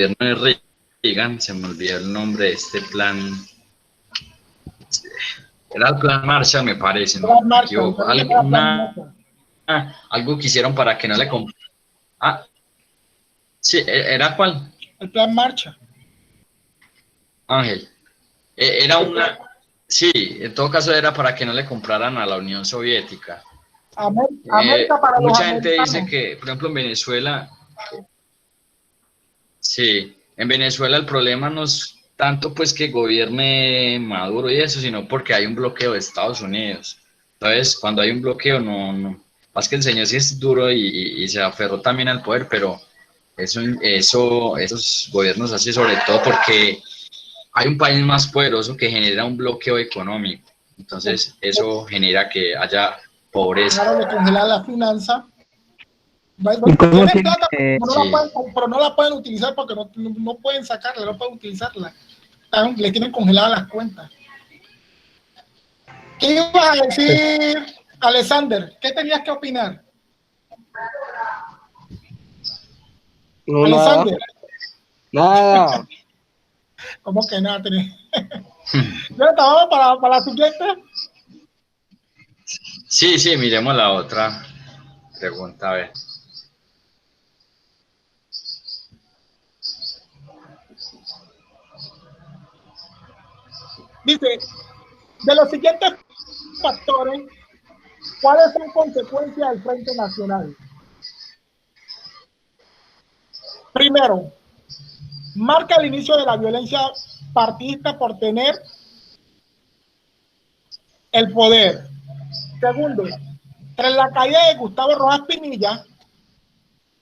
gobierno de Reagan, se me olvidó el nombre de este plan. Era el plan Marshall, me parece, ¿no? Plan Me Marshall, equivoco. Algo que hicieron para que no le Ah, sí, ¿era cuál? El plan Marshall. Ángel. Era una. Sí, en todo caso era para que no le compraran a la Unión Soviética. América para los Mucha gente dice americanos. que, por ejemplo, en Venezuela, sí, en Venezuela el problema no es tanto pues que gobierne Maduro y eso, sino porque hay un bloqueo de Estados Unidos. Entonces, cuando hay un bloqueo, más que el señor sí es duro y se aferró también al poder, pero esos gobiernos así sobre todo porque hay un país más poderoso que genera un bloqueo económico. Entonces, eso genera que haya pobreza. Claro, le congelan la finanza. ¿Y cómo Tienen se, plata, Sí. pero no la pueden utilizar porque no pueden sacarla, no pueden utilizarla. Le tienen congeladas las cuentas. ¿Qué ibas a decir, Alexander? ¿Qué tenías que opinar? no, nada, Alexander, nada? ¿cómo que nada tenés? ¿Ya estábamos para la siguiente? Sí, miremos la otra pregunta, a ver. Dice, de los siguientes factores, ¿cuáles son consecuencias del Frente Nacional? Primero, marca el inicio de la violencia partidista por tener el poder. Segundo, tras la caída de Gustavo Rojas Pinilla,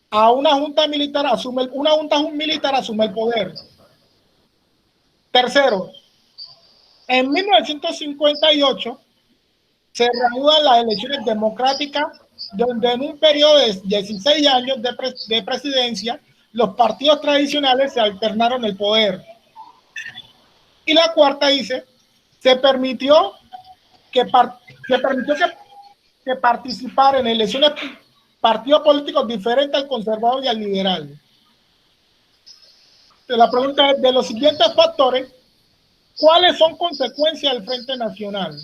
a una junta militar asume el poder. Tercero, en 1958 se reanudan las elecciones democráticas, donde en un periodo de 16 años de presidencia los partidos tradicionales se alternaron el poder. Y la cuarta dice, se permitió que participar en elecciones partidos políticos diferentes al conservador y al liberal. La pregunta es, de los siguientes factores, ¿cuáles son consecuencias del Frente Nacional?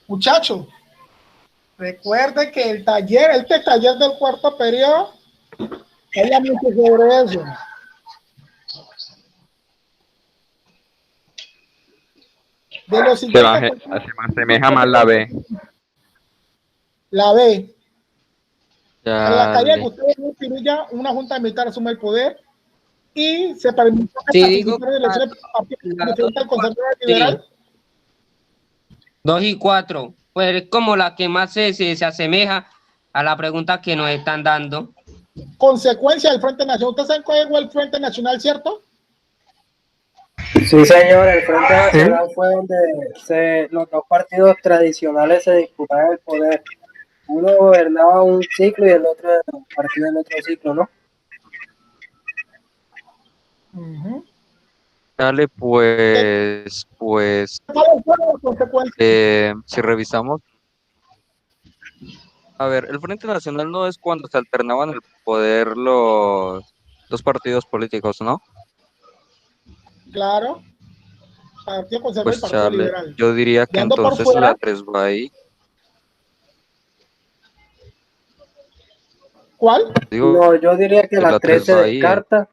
Muchachos, recuerde que este taller del cuarto periodo, habla mucho sobre eso. De los siguientes, Se me asemeja más la B. la B. En la calle de Dale. Gustavo Pinilla, una junta militar asume el poder y se permitió que Sí, digo participara en elecciones las diferentes al conservador liberal. 2 y 4, pues es como la que más se asemeja a la pregunta que nos están dando. Consecuencia del Frente Nacional. ¿Ustedes saben cuál es el Frente Nacional, cierto? Sí, señor, el Frente Nacional fue donde los dos partidos tradicionales se disputaban el poder. Uno gobernaba un ciclo y el otro partido en otro ciclo, ¿no? Dale, pues, ¿Cuáles fueron las consecuencias? si revisamos, a ver, el Frente Nacional no es cuando se alternaban el poder los partidos políticos, ¿no? Claro. Partido Conservador y Pues Partido chale, Liberal. yo diría que Quedando por entonces la fuera, 3 va ahí. ¿cuál? Digo No, yo diría que que la la 3 3 se va ahí. descarta.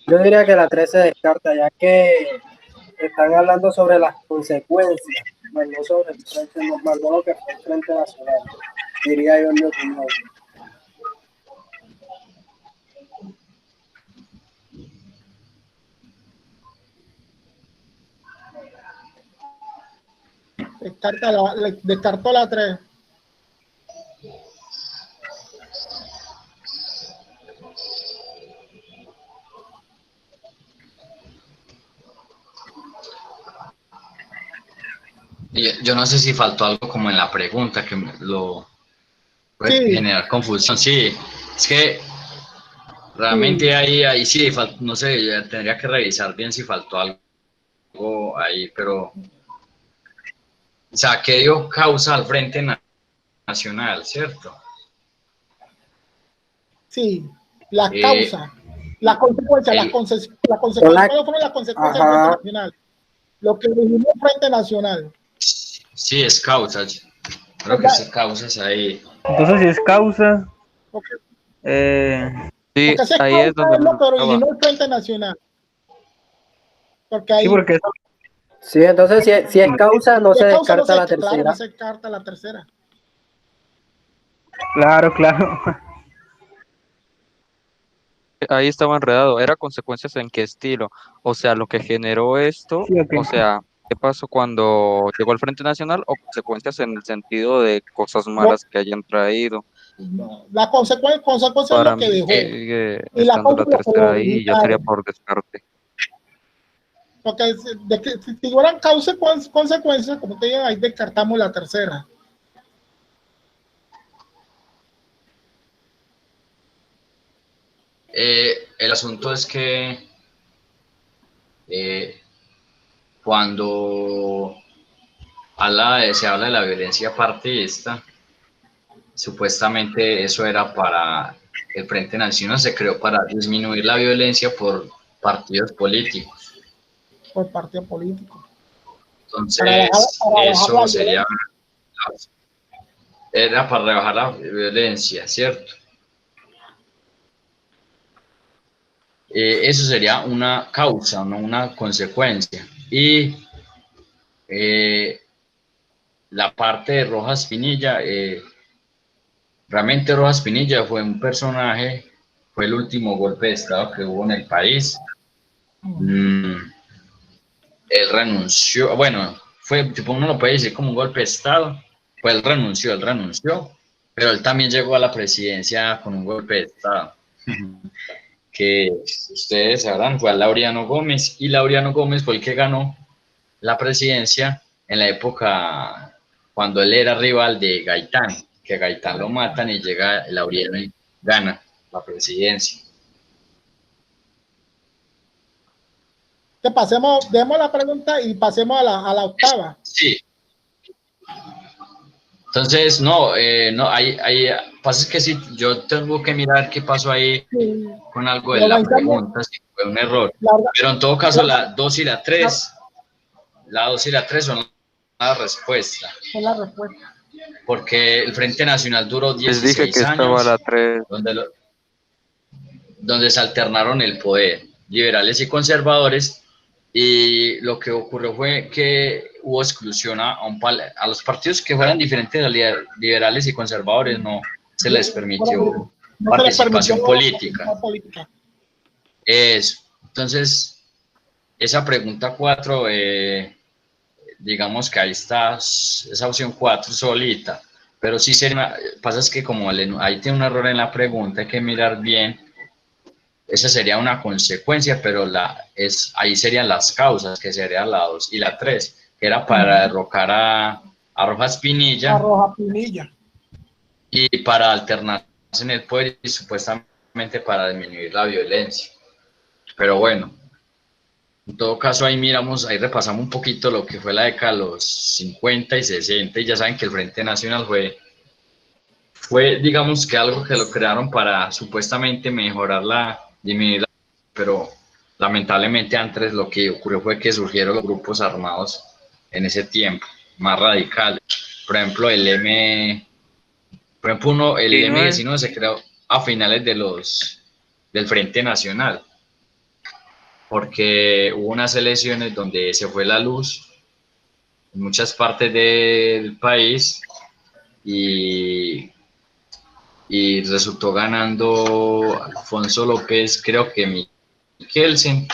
Yo diría que la 3 se descarta, ya que están hablando sobre las consecuencias, más no sobre el frente, más no lo que fue el Frente Nacional, diría yo en mi opinión. Descartó la 3. Y yo no sé si faltó algo como en la pregunta que lo puede Sí, generar confusión. Sí, es que realmente sí, ahí sí, no sé, ya tendría que revisar bien si faltó algo ahí, pero, o sea, ¿qué dio causa al Frente Nacional, cierto? sí. La Eh, causa, la consecuencia, el, la Son consecuencia, las, ¿cuáles fueron las consecuencias del Frente ajá, Nacional? Lo que originó el Frente Nacional. sí, es causa, creo que ¿Verdad? es causas ahí. Entonces, si es causa, Porque, eh, Sí, porque si es ahí es causa donde es lo que va. originó el Frente Nacional. Porque sí, ahí, porque eso, sí, entonces si es causa, no si se es causa, no descarta se, la claro, no tercera. se descarta la tercera. claro, claro. Ahí estaba enredado. ¿Era consecuencias en qué estilo? O sea, lo que generó esto, Sí, ok. o sea, ¿qué pasó cuando llegó el Frente Nacional o consecuencias en el sentido de cosas Lo, malas que hayan traído? no, la consecuencia es lo Para que mí dejó. sigue Y la estando causa la es lo que lo tercera ahí y ya sería originaron. por descarte. Porque si tuvieran causa y consecuencias, como te digo, ahí descartamos la tercera. El asunto es que eh, cuando se habla de la violencia partidista, supuestamente eso era para el Frente Nacional, se creó para disminuir la violencia por partidos políticos. Por partido político. Entonces, Para bajar la eso sería, violencia. era para rebajar la violencia, ¿cierto? Eso sería una causa, no una consecuencia. Y la parte de Rojas Pinilla, realmente Rojas Pinilla fue un personaje, fue el último golpe de Estado que hubo en el país. Mm, él renunció, bueno, fue, tipo, uno lo puede decir como un golpe de Estado, pues él renunció, pero él también llegó a la presidencia con un golpe de Estado, que ustedes sabrán, fue a Laureano Gómez, y Laureano Gómez fue el que ganó la presidencia en la época cuando él era rival de Gaitán, que Gaitán lo matan y llega Laureano y gana la presidencia. Que pasemos, demos la pregunta y pasemos a la octava. Sí, entonces, no, pasa es que sí, yo tengo que mirar qué pasó ahí Sí, con algo de lo la organizamos, pregunta, si fue un error. la, Pero en todo caso, la, la 2 y la 3 son la respuesta, es la respuesta. porque el Frente Nacional duró Les dije 16 que estaba la años, 3. donde se alternaron el poder, liberales y conservadores, y lo que ocurrió fue que hubo exclusión a los partidos que fueran diferentes a liberales y conservadores, no se les permitió No se les permitió participación política. la política. Eso. Entonces, esa pregunta 4, digamos que ahí está, esa opción 4 solita, pero sí sería, pasa es que como ahí tiene un error en la pregunta, hay que mirar bien. Esa sería una consecuencia, pero ahí serían las causas, que serían la 2 y la 3, que era para derrocar a Rojas Pinilla Arroja Pinilla. y para alternarse en el poder y supuestamente para disminuir la violencia. Pero bueno, en todo caso ahí miramos, ahí repasamos un poquito lo que fue la década de los 50 y 60 y ya saben que el Frente Nacional fue digamos que algo que lo crearon para supuestamente mejorar disminuir pero lamentablemente antes lo que ocurrió fue que surgieron los grupos armados en ese tiempo, más radicales. Por ejemplo, el 19. M-19 se creó a finales del Frente Nacional, porque hubo unas elecciones donde se fue la luz en muchas partes del país y, y resultó ganando Alfonso López, creo que Kelsen,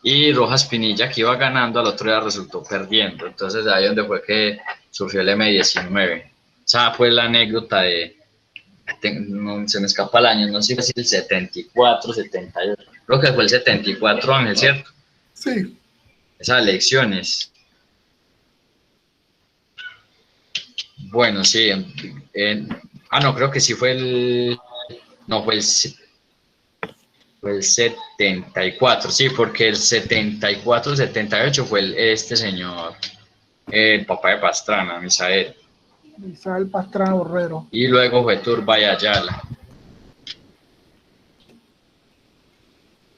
y Rojas Pinilla, que iba ganando, al otro día resultó perdiendo. Entonces ahí donde fue que surgió el M-19. Esa fue la anécdota no, se me escapa el año, no sé si el 74, 78, creo que fue el 74, Ángel, ¿cierto? Sí. Esas elecciones. Bueno, sí. No, creo que sí fue el. No, fue el 74, sí, porque el 74, 78 fue este señor, el papá de Pastrana, Misael. Isabel Pastrana Borrero. Y luego fue Turbay Ayala.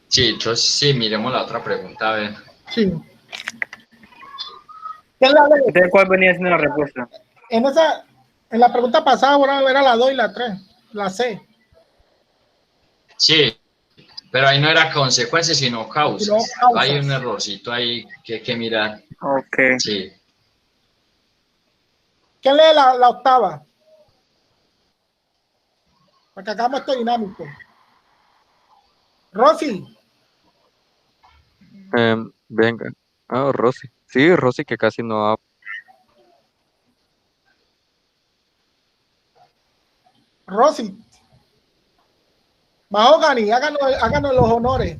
Sí, entonces sí, miremos la otra pregunta, a ver. Sí. ¿Quién la lee? ¿Entonces cuál venía siendo la respuesta? En la pregunta pasada, bueno, era la 2 y la 3, la C. Sí, pero ahí no era consecuencias, sino Y causas. luego causas. Hay un errorcito ahí que hay que mirar. Ok. Sí. ¿Quién lee la octava? Para que hagamos esto dinámico. Rosy. Venga. Ah, Rosy. Sí, Rosy que casi no habla. Rosy. Mahogany, háganos los honores.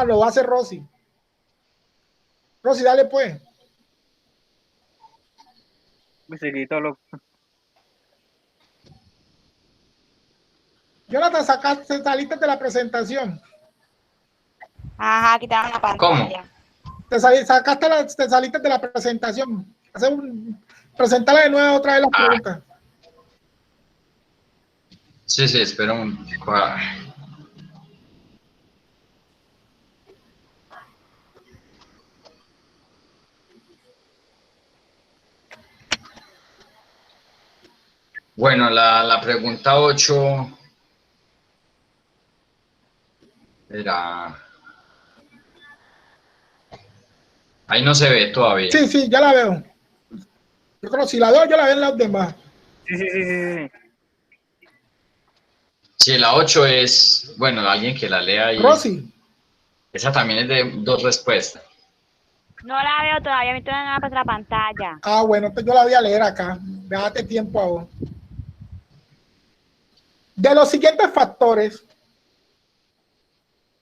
Lo va a hacer Rosy. Rosy, dale pues. Me seguí todo lo... Jonathan, saliste de la presentación. Ajá, quitaron la pantalla. Te saliste de la presentación. Presentarla de nuevo otra vez la pregunta. Sí, espera un. Bueno, la pregunta 8 era. Ahí no se ve todavía. Sí, ya la veo. Yo creo que si la veo, yo la veo en las demás. Sí. Sí, la 8 es. Bueno, alguien que la lea y. Rosy. Esa también es de 2 respuestas. No la veo todavía, me todavía no la pantalla. Bueno, entonces yo la voy a leer acá. Déjate tiempo ahora. De los siguientes factores,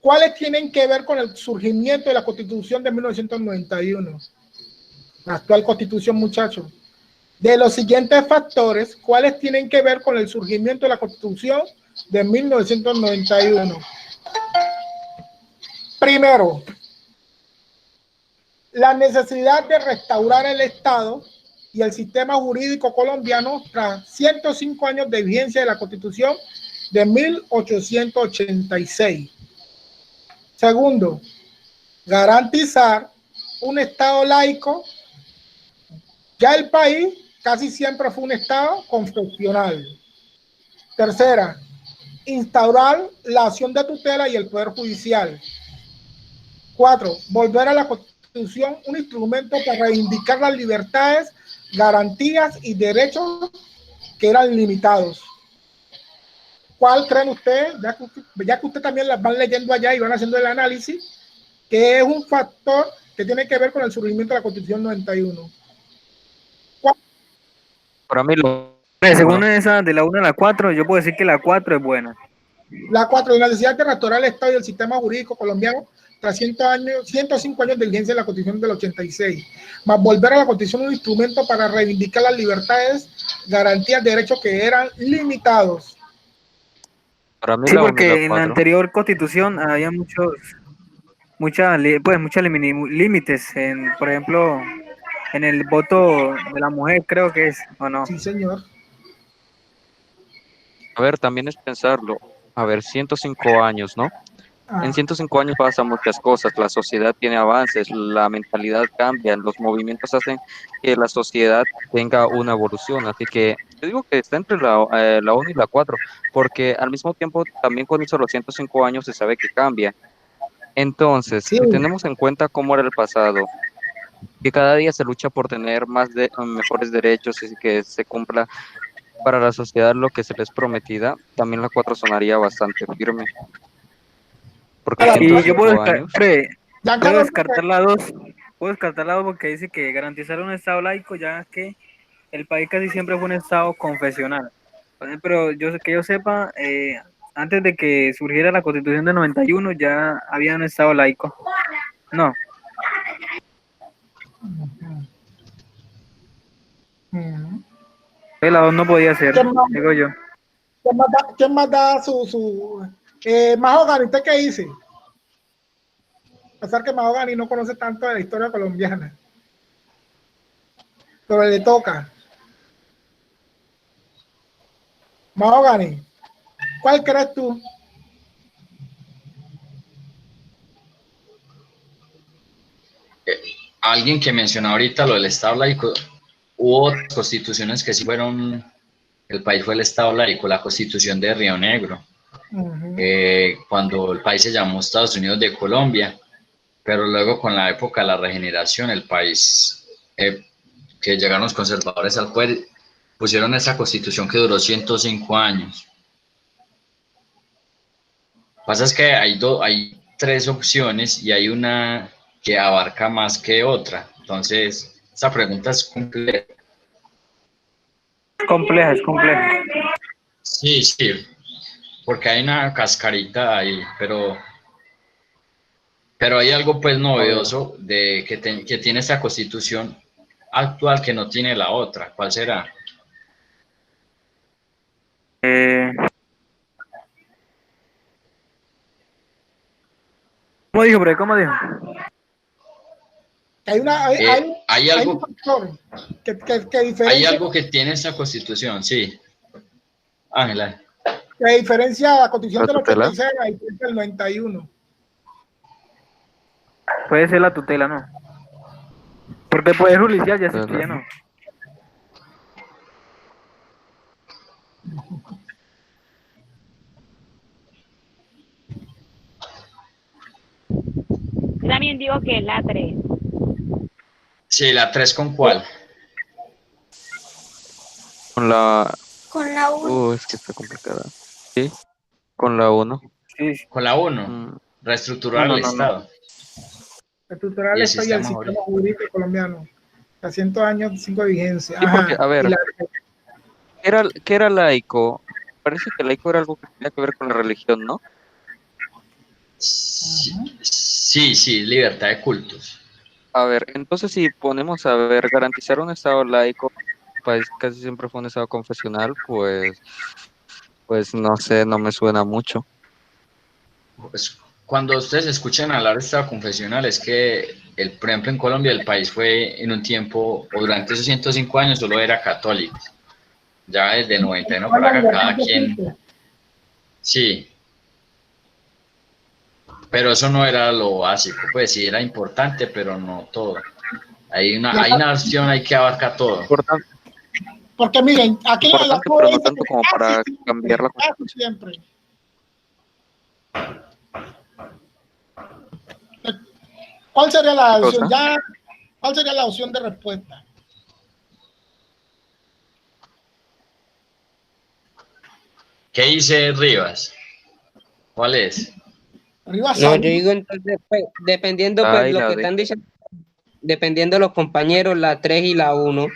¿cuáles tienen que ver con el surgimiento de la Constitución de 1991? La actual Constitución, muchachos. De los siguientes factores, ¿cuáles tienen que ver con el surgimiento de la Constitución de 1991? Primero, la necesidad de restaurar el Estado y el sistema jurídico colombiano tras 105 años de vigencia de la Constitución de 1886. Segundo, garantizar un Estado laico. Ya el país casi siempre fue un Estado confesional. Tercera, instaurar la acción de tutela y el Poder Judicial. 4, volver a la Constitución un instrumento para reivindicar las libertades, garantías y derechos que eran limitados. ¿Cuál creen ustedes, ya que usted también las van leyendo allá y van haciendo el análisis, que es un factor que tiene que ver con el surgimiento de la Constitución 91? Para mí Según esa, de la 1 a la 4, yo puedo decir que la 4 es buena. La 4, la necesidad de restaurar el Estado y el sistema jurídico colombiano tras 105 años de vigencia de la Constitución del 86, más volver a la Constitución un instrumento para reivindicar las libertades, garantías de derechos que eran limitados. Para mí Sí, la 1 y porque la en la 4. anterior Constitución había muchos límites, por ejemplo, en el voto de la mujer, creo que es, ¿o no? Sí, señor. A ver, también es pensarlo. A ver, 105 años, ¿no? En 105 años pasan muchas cosas, la sociedad tiene avances, la mentalidad cambia, los movimientos hacen que la sociedad tenga una evolución, así que yo digo que está entre la 1 y la 4, porque al mismo tiempo también con eso los 105 años se sabe que cambia. Entonces, Sí. si tenemos en cuenta cómo era el pasado, que cada día se lucha por tener mejores derechos y que se cumpla para la sociedad lo que se les prometida, también la 4 sonaría bastante firme. Porque Y yo 105 años. puedo descartar la 2. Puedo descartar la 2 porque dice que garantizar un Estado laico, ya que el país casi siempre fue un Estado confesional. Pero que yo sepa, antes de que surgiera la Constitución de 91 ya había un Estado laico. No. La 2 no podía ser, ¿Quién más, digo yo. quién más da su Mahogany, ¿usted qué dice? A pesar que Mahogany no conoce tanto de la historia colombiana, pero le toca. Mahogany, ¿cuál crees tú? Alguien que mencionó ahorita lo del Estado laico, hubo otras constituciones que sí fueron, el país fue el Estado laico, la Constitución de Río Negro, cuando el país se llamó Estados Unidos de Colombia, pero luego con la época de la regeneración, el país, que llegaron los conservadores al poder, pusieron esa constitución que duró 105 años. Pasa es que hay tres opciones y hay una que abarca más que otra. Entonces, esa pregunta es compleja. Es compleja. Sí, sí, porque hay una cascarita ahí, pero hay algo pues novedoso de que tiene esta constitución actual que no tiene la otra. ¿Cuál será? ¿Cómo dijo, bro? ¿Cómo dijo? Hay algo, un factor que diferencia, hay algo que tiene esta constitución, sí. Ángela. que diferencia la constitución ¿La del tutela? 86 a la del 91. Puede ser la tutela, ¿no? Porque el poder judicial ya existía, ¿no? Yo también digo que es la 3. Sí, la 3 ¿con cuál? Con la... Con la 1. es que está complicada. Sí, con la 1. Sí. Con la 1, reestructurar el Estado. Estructural Y el esto y el sistema sistema jurídico colombiano. A 100 años, 5 de vigencia. Sí, porque, a ver, Y ¿qué era laico? Parece que laico era algo que tenía que ver con la religión, ¿no? Sí, libertad de cultos. A ver, entonces si ponemos a ver, garantizar un Estado laico, pues casi siempre fue un Estado confesional, pues no sé, no me suena mucho. Pues, cuando ustedes escuchan hablar de Estado confesional, es que, por ejemplo, en Colombia el país fue en un tiempo, o durante esos 105 años, solo era católico. Ya desde el 91 para acá, cada quien... Sí. Pero eso no era lo básico, pues sí era importante, pero no todo. Hay una opción ahí que abarca todo. Porque miren, aquí Importante, pero no tanto como para cambiar la constitución. Siempre. ¿Cuál sería la opción? ¿Cuál sería la opción de respuesta? ¿Qué dice Rivas? ¿Cuál es? Rivas, no, yo digo entonces, pues, dependiendo pues lo que están diciendo, dependiendo de los compañeros, la 3 y la 1.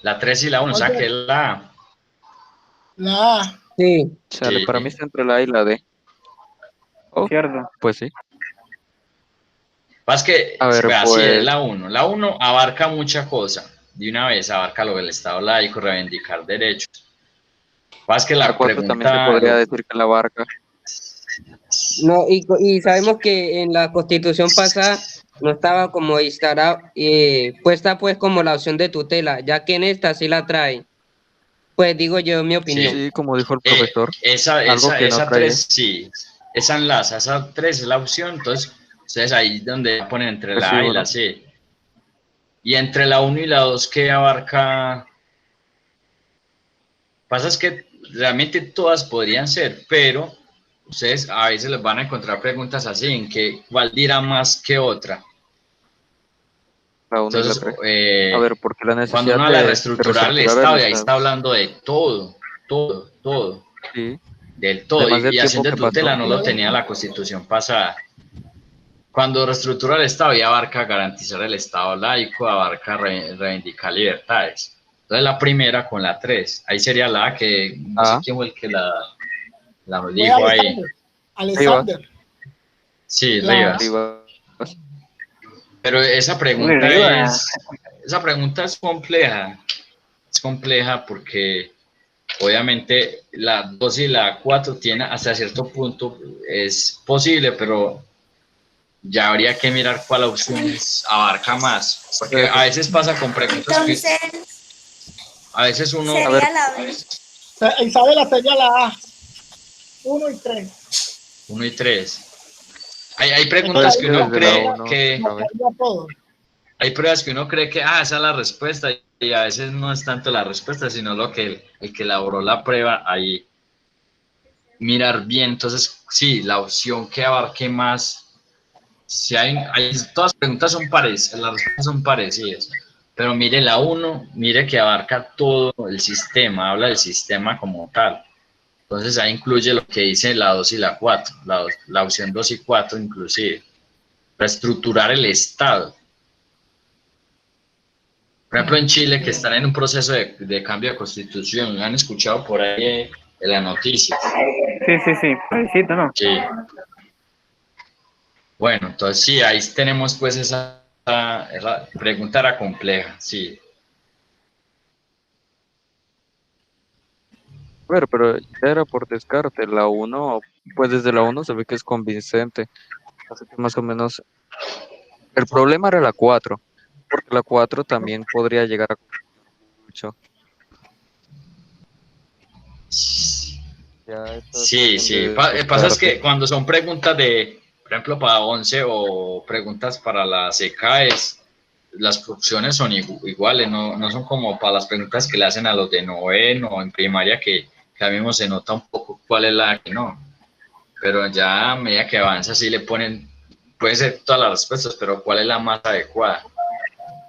La 3 y la 1, o sea que es la A. La A. Sí. Sale, Sí. para mí está entre la A y la D. Oh, Cierto. pues sí. Más que, A ver, así pues... es la 1. La 1 abarca mucha cosa. De una vez abarca lo del Estado laico, reivindicar derechos. Más que la 4 también se podría decir que la abarca. No, y sabemos que en la constitución pasada no estaba como instalada, puesta pues como la opción de tutela, ya que en esta sí la trae. Pues digo yo mi opinión. Sí, como dijo el profesor. Esa 3, sí, esa enlaza, esa 3 es la opción, entonces ustedes ahí donde ponen entre la A y la C. Y entre la 1 y la 2, ¿qué abarca? Pasa es que realmente todas podrían ser, pero ustedes a veces les van a encontrar preguntas así, en que cuál dirá más que otra. La 1 y la 3. A ver, porque la necesidad cuando uno habla de reestructurar el Estado, y ahí está hablando de todo. Sí. Del todo, y así de tutela no lo tenía la Constitución pasada. Cuando reestructura el Estado y abarca garantizar el Estado laico, abarca reivindicar libertades. Entonces la primera con la 3, ahí sería la A, que no sé quién fue el que la dijo ahí. Alexander. Sí, Rivas. Pero esa pregunta es compleja. compleja porque obviamente la 2 y la 4 tiene hasta cierto punto, es posible, pero ya habría que mirar cuál opción abarca más, porque a veces pasa con preguntas que Entonces, a veces uno, A ver, sería la B. Isabela sería la A, 1 y 3. 1 y 3. Hay puede preguntas que ser uno desde la cree 1, que, a ver. hay pruebas que uno cree que, esa es la respuesta, y a veces no es tanto la respuesta, sino lo que el que elaboró la prueba, ahí mirar bien. Entonces, sí, la opción que abarque más, si todas las preguntas son parecidas, las respuestas son parecidas, pero mire la 1, mire que abarca todo el sistema, habla del sistema como tal. Entonces ahí incluye lo que dice la 2 y la 4, la opción 2 y 4 inclusive, reestructurar el Estado. Por ejemplo, en Chile, que están en un proceso de cambio de constitución, ¿han escuchado por ahí en las noticias? Sí, parecito, ¿no? Sí. Bueno, entonces sí, ahí tenemos pues esa pregunta era compleja, sí. A ver, pero ya era por descarte. La 1, pues desde la 1 se ve que es convincente. Así que más o menos. El problema era la 4, porque la 4 también podría llegar a mucho. Ya esto es Sí, cuestión sí. de Pasa es descarte. que cuando son preguntas por ejemplo, para 11 o preguntas para la CKES, las opciones son iguales, no son como para las preguntas que le hacen a los de noveno o en primaria, que a mí mismo se nota un poco cuál es la que no. Pero ya a medida que avanza, sí le ponen, puede ser todas las respuestas, pero cuál es la más adecuada.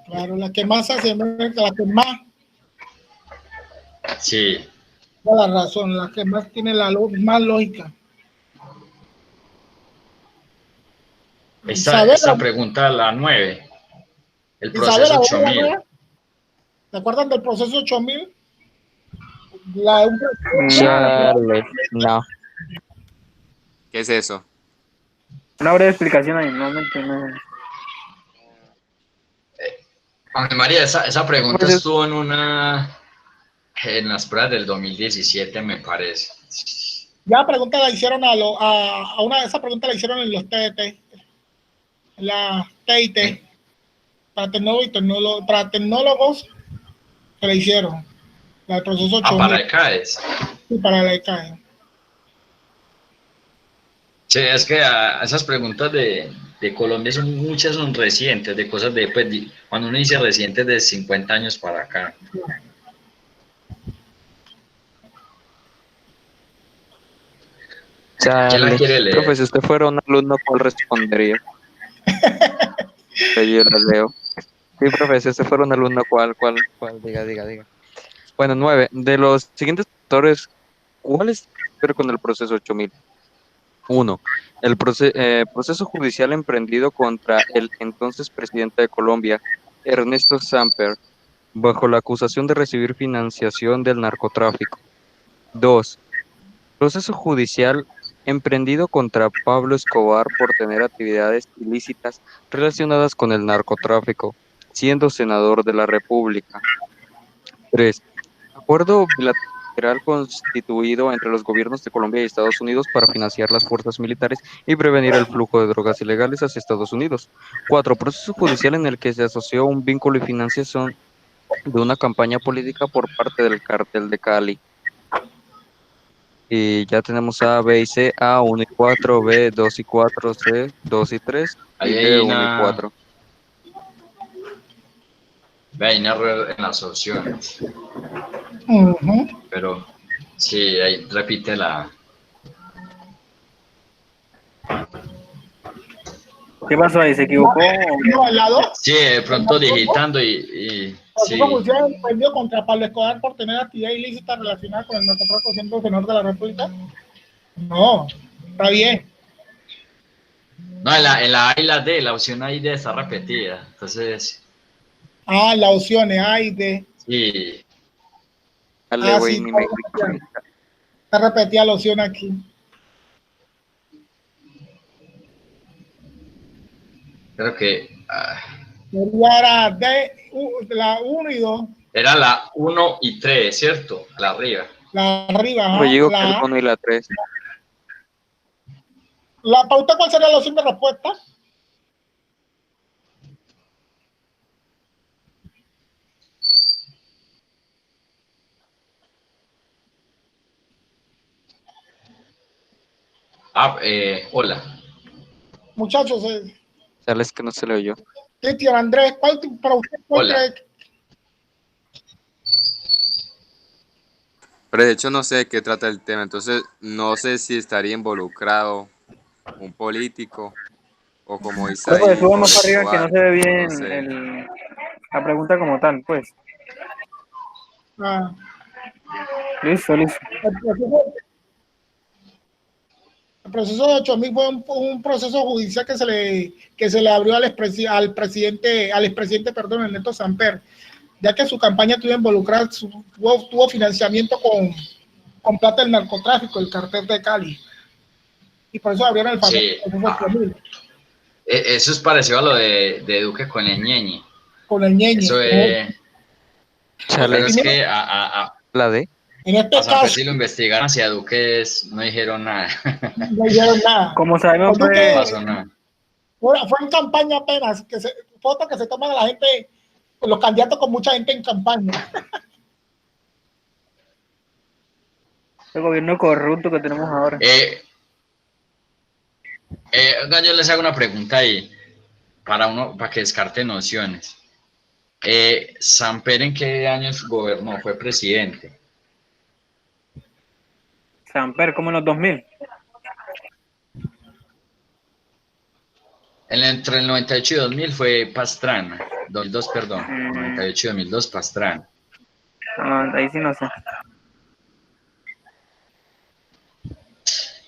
Claro, la que más hace, la que más Sí. da la razón, la que más tiene más lógica. Esa Isabela, pregunta, la 9, el proceso Isabela, 8000. ¿te acuerdan del proceso 8000? La, un, No, Chale, no. ¿Qué es eso? una breve explicación ahí, no me entiendo. Ángel María, esa pregunta Pues estuvo en las pruebas del 2017, me parece. ya pregunta la hicieron a una de esas preguntas la hicieron en los TET, la TIT, para tecnólogos que le hicieron, la del proceso Para 8000 el CAES. y para la ECAE. Sí, es que esas preguntas de Colombia muchas son recientes, de cosas pues, cuando uno dice recientes, de 50 años para acá. ¿Quién la chale. quiere Profe, leer? si usted fuera un alumno, ¿cuál respondería? Yo la leo. Sí, profe, si usted fuera un alumno, ¿cuál? Diga. Bueno, 9. De los siguientes factores, ¿cuál es pero con el proceso 8000? 1. El proceso judicial emprendido contra el entonces presidente de Colombia, Ernesto Samper, bajo la acusación de recibir financiación del narcotráfico. 2. Proceso judicial emprendido contra Pablo Escobar por tener actividades ilícitas relacionadas con el narcotráfico, siendo senador de la República. 3. Acuerdo bilateral constituido entre los gobiernos de Colombia y Estados Unidos para financiar las fuerzas militares y prevenir el flujo de drogas ilegales hacia Estados Unidos. 4. Proceso judicial en el que se asoció un vínculo y financiación de una campaña política por parte del Cártel de Cali. Y ya tenemos A, B y C, A 1 y 4, B 2 y 4, C 2 y 3 y Ahí D hay 1 y 4. un error en las opciones, pero sí, ahí repite la... ¿Qué pasó ahí? ¿Se equivocó? No, al lado, Sí, de pronto digitando y sí. proceso judicial emprendido contra Pablo Escobar por tener actividad ilícita relacionada con el narcotráfico siendo senador de la República. No, está bien. No, en la A y la D, la opción A y D está repetida. Entonces, La opciones A y D. sí. Dale, güey, Sí, ni me di cuenta. está repetida la opción aquí. Creo que Sería la D, la 1 y 2. Era la 1 y 3, ¿cierto? A la arriba. La arriba, ajá, Yo digo que el la, 1 y la 3. la pauta, ¿cuál sería la opción de respuesta? Hola. Muchachos, Sales que no se le oyó. Cristian, Andrés, para usted cuál Hola. cree? Pero de hecho no sé de qué trata el tema, entonces no sé si estaría involucrado un político o como dice Luego ahí, de suba más Pablo para arriba que no Escobar, se ve bien no sé. la pregunta como tal, pues. Ah, Listo. el proceso de 8.000 fue un proceso judicial que se le abrió al expresidente, perdón, Ernesto Samper, ya que su campaña tuvo involucrada, tuvo financiamiento con plata del narcotráfico, el cartel de Cali. Y por eso abrieron el famoso Sí. proceso 8.000 Eso es parecido a lo de Duque con el Ñeñe. con el ñeñe. Eso es. Chale, Pero es que a la D. En este San Pedro caso, sí lo investigaron, hacia Duque no dijeron nada. no hicieron nada. Como sabemos, Porque No pues, pasó nada. fue en campaña apenas, fotos que se toman a la gente, los candidatos con mucha gente en campaña. el gobierno corrupto que tenemos ahora. Oiga, yo les hago una pregunta ahí, para que descarte nociones. ¿Samper en qué años gobernó? ¿Fue presidente? Samper, como en los 2000. Entre el 98 y 2000 fue Pastrana. 2002, perdón. 98 y 2002, Pastrana. No, ahí sí no sé.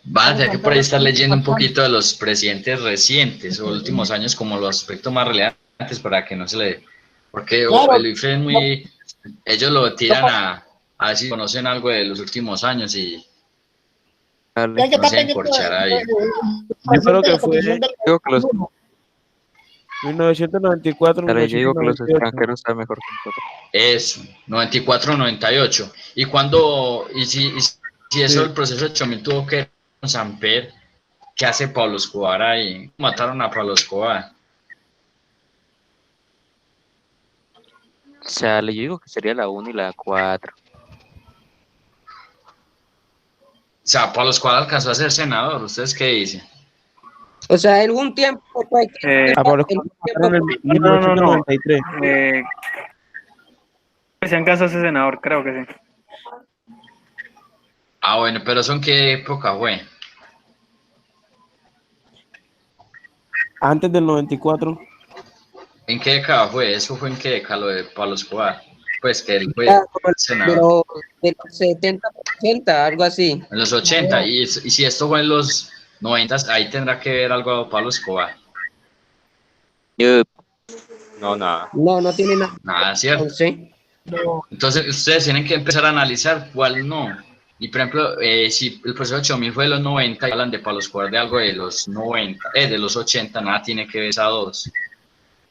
Van a tener que por ahí estar leyendo un poquito de los presidentes recientes o últimos años como los aspectos más relevantes para que no se le... Porque Claro. el IFE es muy... Ellos lo tiran a ver si conocen algo de los últimos años y Tienen que no estar se pendientes encorchar ahí. Yo creo que fue Digo que los, 1994, dale, yo digo que los 1998. extranjeros saben mejor que nosotros. Eso, 94, 98. Y cuando, y si eso el proceso de 8000 tuvo que ver con Samper, ¿qué hace Pablo Escobar ahí? Mataron a Pablo Escobar. Chale, yo digo que sería la 1 y la 4. O sea, Pablo Escobar alcanzó a ser senador. ¿Ustedes qué dicen? O sea, algún tiempo fue A Pablo algún Escobar tiempo en el 1993. Se han casado ese senador, creo que sí. Ah, bueno, pero ¿eso en qué época fue? Antes del 94. ¿En qué década fue? ¿Eso fue en qué década lo de Pablo Escobar? Pues que él fue era como senador de los 70, 80, algo así. en los 80. Y si esto fue en los 90, ahí tendrá que ver algo de Pablo Escobar. No, nada. No, no tiene nada. Nada, ¿cierto? Entonces, Entonces, ustedes tienen que empezar a analizar cuál no. Y, por ejemplo, si el proceso 8000 fue de los 90 y hablan de Pablo Escobar de algo de los 90, de los 80, nada tiene que ver esa dos.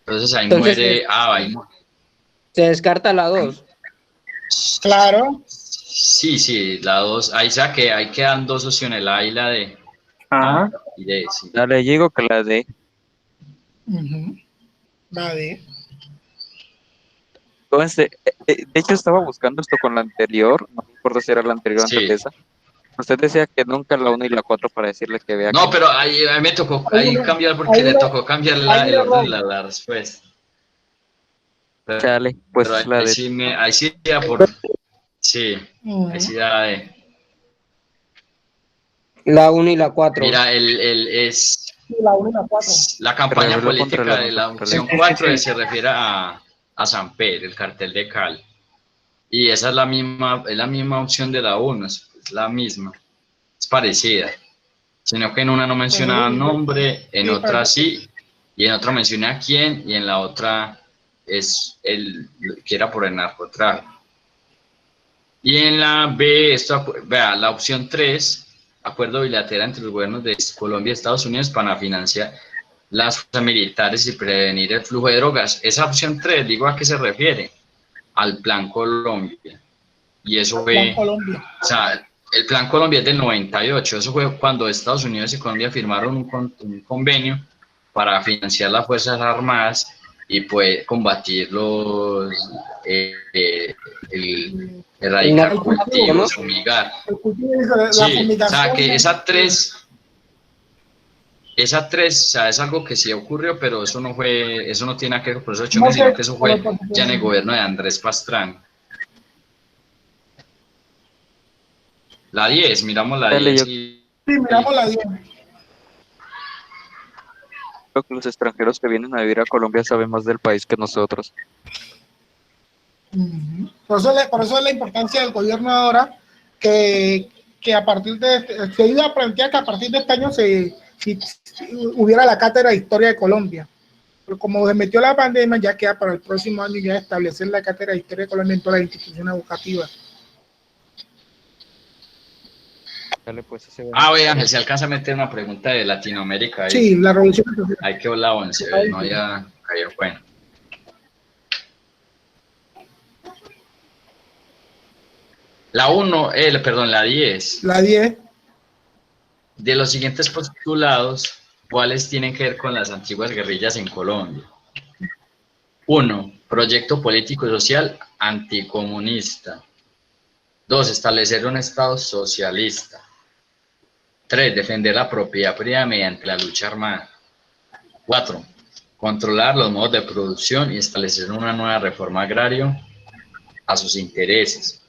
Entonces ahí muere, ahí muere. se descarta la 2. Claro. Sí, la 2, ahí que ahí quedan dos opciones, la A y la D. Ajá. Y D, sí. Dale, yo digo que la D. Vale. Entonces, de hecho estaba buscando esto con la anterior, no me acuerdo si era la anterior antes de esa. Usted decía que nunca la 1 y la 4 para decirle que vea. No, pero ahí me tocó cambiar porque le tocó cambiar el orden de la respuesta. Pero, Chale, pues pero la ahí de... sí ya por... Sí, ahí sí da de... La 1 y la 4. Mira, es... La 1 y la 4. La campaña Rebeló contra política la de la contra opción la- 4 se refiere a Samper, el cartel de Cali. Y esa es la misma opción de la 1, es la misma, es parecida. Sino que en una no menciona nombre, en otra sí, y en otra menciona a quién, y en la otra es el que era por el narcotráfico. Y en la B, vea, la opción 3, acuerdo bilateral entre los gobiernos de Colombia y Estados Unidos para financiar las fuerzas militares y prevenir el flujo de drogas. Esa opción 3, digo, ¿a qué se refiere? al Plan Colombia. Y eso Plan fue, Colombia. o sea, el Plan Colombia es del 98, eso fue cuando Estados Unidos y Colombia firmaron un convenio para financiar las Fuerzas Armadas y pues combatir el erradicar El cultivo, ¿no? cultivos, fumigar. El cultivo y la Sí, o sea fumigación. que esa tres, o sea, es algo que sí ocurrió, pero eso no fue, eso no tiene nada que ver con esos 8 No meses, sé, sino que eso fue ya en el gobierno de Andrés Pastrana. La 10, miramos la Dale, 10 yo y Sí, miramos la 10. creo que los extranjeros que vienen a vivir a Colombia saben más del país que nosotros. Por eso es la importancia del gobierno ahora, que a partir de, se iba a plantear que a partir de este año si hubiera la cátedra de historia de Colombia. Pero como se metió la pandemia, ya queda para el próximo año ya establecer la cátedra de historia de Colombia en todas las instituciones educativas. Dale, pues, ese oye, Ángel, se alcanza a meter una pregunta de Latinoamérica ahí. Sí, la revolución social. Hay que la 11, no haya caído bueno. La 1, perdón, la 10. La 10. De los siguientes postulados, ¿cuáles tienen que ver con las antiguas guerrillas en Colombia? 1. Proyecto político y social anticomunista. 2. Establecer un Estado socialista. 3. Defender la propiedad privada mediante la lucha armada. 4. Controlar los modos de producción y establecer una nueva reforma agraria a sus intereses.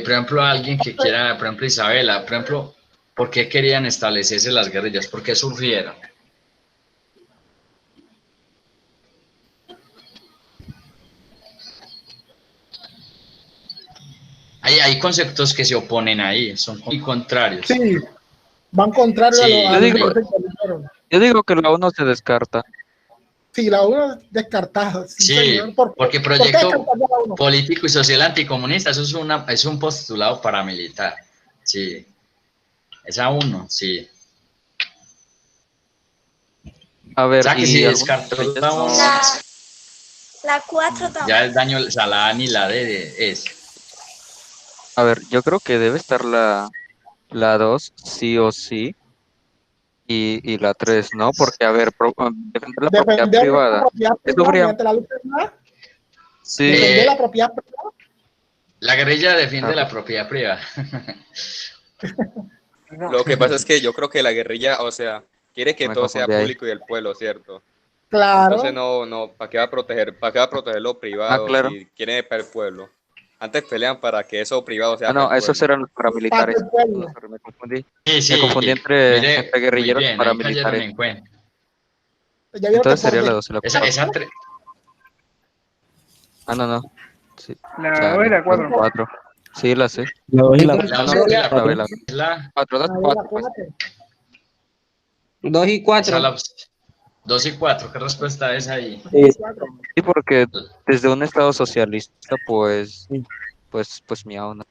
Por ejemplo, alguien que quiera, por ejemplo, Isabela, por ejemplo, ¿por qué querían establecerse las guerrillas? ¿Por qué surgieron? Hay conceptos que se oponen ahí, son muy contrarios. Sí, van contrario Sí, a lo que yo digo que la 1 se descarta. Sí, la 1 descartada. Sí, señor. porque ¿Por qué proyecto descartar la 1? político y social anticomunista, eso es un postulado paramilitar. Sí, esa 1, sí. A ver, O sea que y si algunas descartó guerrillas- la 1, La 4 también. ya el daño, o sea, la A ni la D es. A ver, yo creo que debe estar la 2, sí o sí, y la 3, ¿no? Porque, a ver, defender la propiedad Defender privada. la propiedad Eso privada habría- mediante la lucha armada. Sí, Defender la propiedad privada. La guerrilla defiende la propiedad privada. Lo que pasa es que yo creo que la guerrilla, o sea, quiere que Me todo sea confundí ahí. público y del pueblo, ¿cierto? Claro. Entonces no, ¿para qué va a proteger lo privado claro. si quieren para el pueblo? Antes pelean para que eso privado sea Ah, para no, el esos pueblo. eran los paramilitares. Para el pueblo. No, sorry, me confundí. Sí, Me confundí entre muy guerrilleros y bien, ahí cayeron paramilitares. en cuenta. Ya vieron que Entonces por sería la de- 2 y la Esa, 4. esa No. Sí. La 2 y la 4. 4. Sí, la sé. La 2 y la la 2 y la 4. La Es la, 4, 2, a ver, 4. la Pues. 4. 2 y esa 4. la 2 y 4, ¿qué respuesta es ahí? Sí, porque desde un estado socialista, pues miau, ¿no?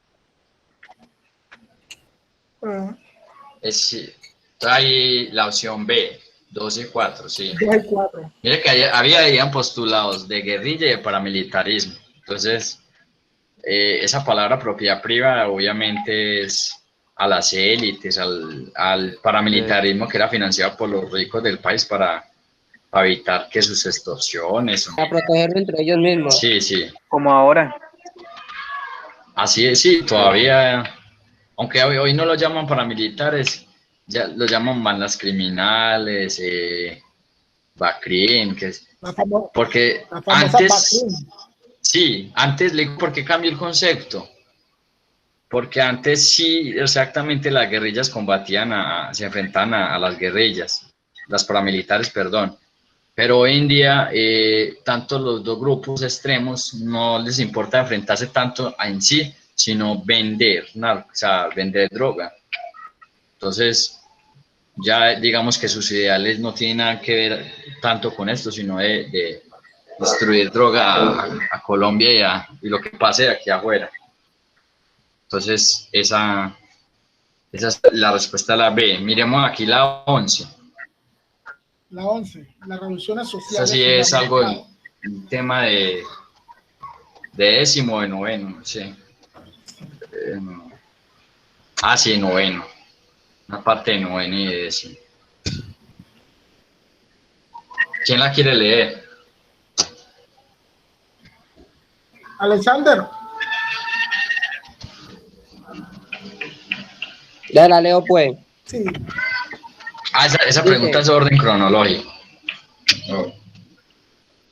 Sí. Hay la opción B, 2 y 4, sí. 2 y 4. Mire que habían postulados de guerrilla y de paramilitarismo. Entonces, esa palabra propiedad privada obviamente es a las élites, al paramilitarismo que era financiado por los ricos del país para evitar que sus extorsiones. Para protegerlo entre ellos mismos. Sí. Como ahora. Así es, sí, todavía, aunque hoy no lo llaman paramilitares, ya lo llaman bandas criminales, Bacrim, porque La famosa antes, Bacrim. sí, antes le digo por qué cambió el concepto, porque antes sí, exactamente las guerrillas se enfrentaban a las guerrillas, las paramilitares, perdón, pero hoy en día tanto los dos grupos extremos no les importa enfrentarse tanto en sí, sino vender, o sea, vender droga. Entonces, ya digamos que sus ideales no tienen nada que ver tanto con esto, sino de destruir droga a Colombia y lo que pase de aquí afuera. Entonces, esa es la respuesta a la B. Miremos aquí la 11. La 11, las revoluciones Eso sociales. sí es algo, fundamentadas. un tema de décimo o de noveno, no sé. No. Ah, sí, noveno. Una parte de noveno y de décimo. ¿Quién la quiere leer? Alexander, Ya la leo pues. sí. Ah, esa Dice, pregunta es de orden cronológico.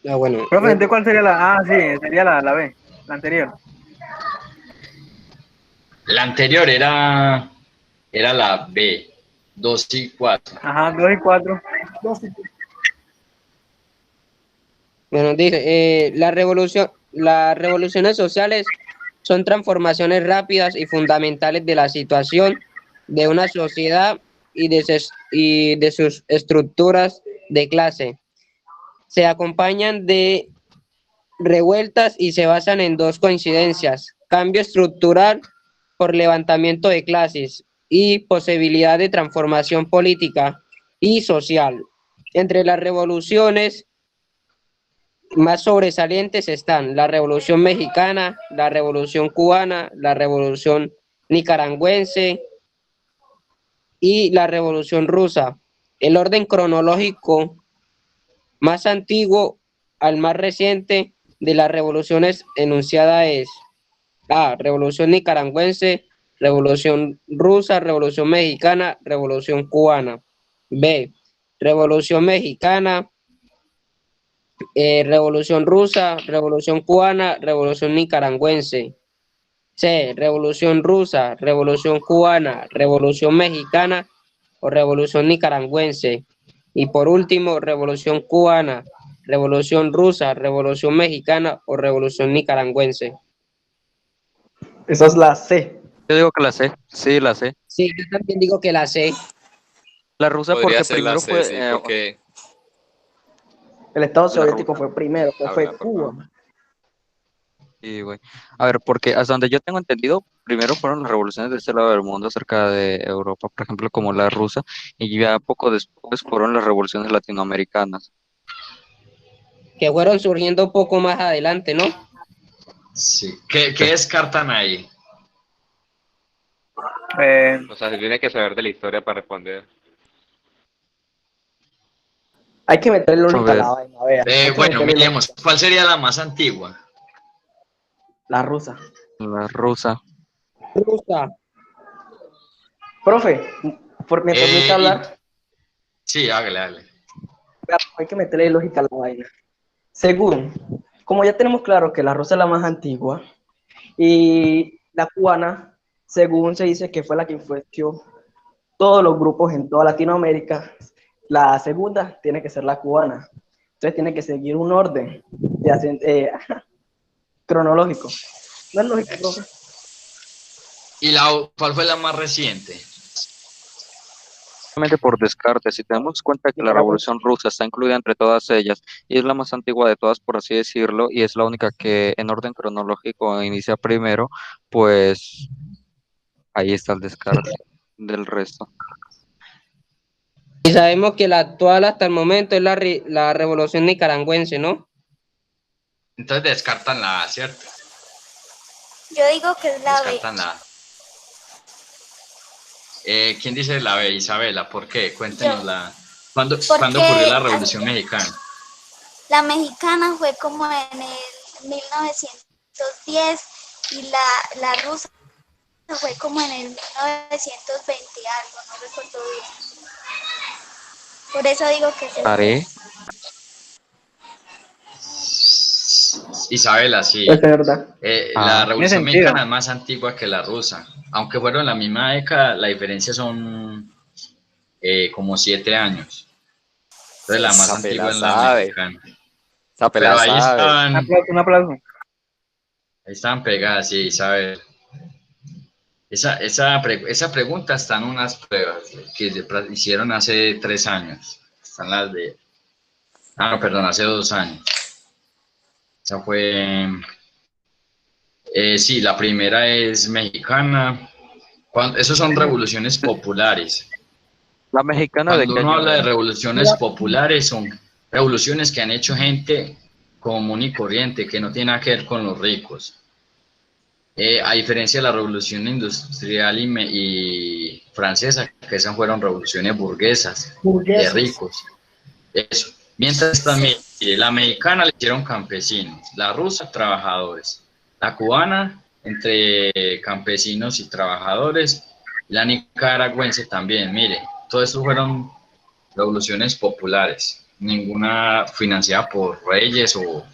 No. bueno, Profe, ¿de cuál sería la? Ah, sí, sería la B, la anterior. La anterior era la B, 2 y 4. Ajá, 2 y 4. bueno, dice, las revoluciones sociales son transformaciones rápidas y fundamentales de la situación de una sociedad y de sus estructuras de clase. Se acompañan de revueltas y se basan en dos coincidencias: cambio estructural por levantamiento de clases y posibilidad de transformación política y social. Entre las revoluciones más sobresalientes están la Revolución Mexicana, la Revolución Cubana, la Revolución Nicaragüense y la Revolución Rusa. El orden cronológico más antiguo al más reciente de las revoluciones enunciada es A. Revolución Nicaragüense, Revolución Rusa, Revolución Mexicana, Revolución Cubana. B. Revolución Mexicana, Revolución Rusa, Revolución Cubana, Revolución Nicaragüense. C. Revolución Rusa, Revolución Cubana, Revolución Mexicana o Revolución Nicaragüense. Y por último, Revolución Cubana, Revolución Rusa, Revolución Mexicana o Revolución Nicaragüense. Esa es la C. Yo digo que la C, sí, la C. Sí, yo también digo que la C. La rusa Podría porque ser la primero C, fue... sí, porque El Estado la soviético rusa. fue primero, que fue habla, por favor. Cuba. Sí, güey. A ver, porque hasta donde yo tengo entendido, primero fueron las revoluciones de este lado del mundo, cerca de Europa, por ejemplo, como la rusa, y ya poco después fueron las revoluciones latinoamericanas. Que fueron surgiendo un poco más adelante, ¿no? Sí. ¿Qué descartan ahí? O sea, se tiene que saber de la historia para responder. Hay que meterle A lógica a ver, la vaina, vea. Hay que Bueno, meterle miremos, lógica. ¿cuál sería la más antigua? La rusa. la rusa. Rusa. Profe, ¿me permite Y, hablar? sí, hágale. Vea, hay que meterle lógica a la vaina. Según, como ya tenemos claro que la rusa es la más antigua y la cubana, según se dice que fue la que influenció todos los grupos en toda Latinoamérica, la segunda tiene que ser la cubana. Entonces tiene que seguir un orden cronológico. ¿No es lógico, profe? ¿Y cuál fue la más reciente? Solamente por descarte, si tenemos en cuenta que la Revolución Rusa está incluida entre todas ellas y es la más antigua de todas, por así decirlo, y es la única que en orden cronológico inicia primero, pues ahí está el descarte del resto. Y sabemos que la actual hasta el momento es la Revolución Nicaragüense, ¿no? Entonces descartan la A, ¿cierto? Yo digo que es la B. Descartan la A. ¿Quién dice la B? Isabela, ¿por qué? Cuéntenos ¿Cuándo ocurrió la Revolución Mexicana? La mexicana fue como en el 1910 y la rusa fue como en el 1920 algo, no recuerdo bien. Por eso digo que es ¿Haré? Isabela, sí. Es verdad. La Revolución Mexicana es más antigua que la rusa. Aunque fueron en la misma década, la diferencia son como 7 años. Entonces la más antigua es la mexicana. Pero ahí estaban... Un aplauso. Ahí estaban pegadas, sí, Isabel. Esa pregunta está en unas pruebas que se hicieron hace 3 años. Están las de... Ah, no, perdón, hace 2 años. Esa fue... sí, la primera es mexicana. Esos son revoluciones populares. La mexicana de Cuando qué uno año habla de es? revoluciones populares, son revoluciones que han hecho gente común y corriente, que no tiene nada que ver con los ricos. A diferencia de la revolución industrial y francesa, que esas fueron revoluciones burguesas, de Burgueses. ricos. Eso. Mientras también, la mexicana le hicieron campesinos, la rusa trabajadores, la cubana entre campesinos y trabajadores, la nicaragüense también, mire, todo eso fueron revoluciones populares, ninguna financiada por reyes o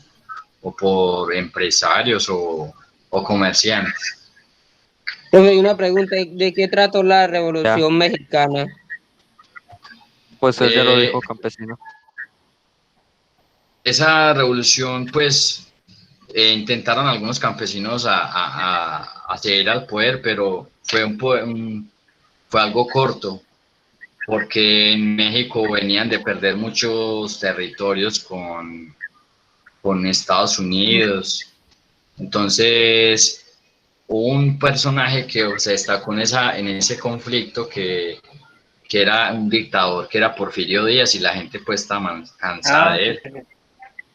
por empresarios o comerciantes. Profe, una pregunta, ¿de qué trató la Ya, Revolución Mexicana? pues él ya lo Eh, dijo, campesino. Esa revolución, pues, intentaron algunos campesinos a acceder al poder, pero fue algo corto, porque en México venían de perder muchos territorios con Estados Unidos. Entonces, hubo un personaje que se destacó en ese conflicto que era un dictador, que era Porfirio Díaz, y la gente pues estaba cansada Ah, de sí, él. sí.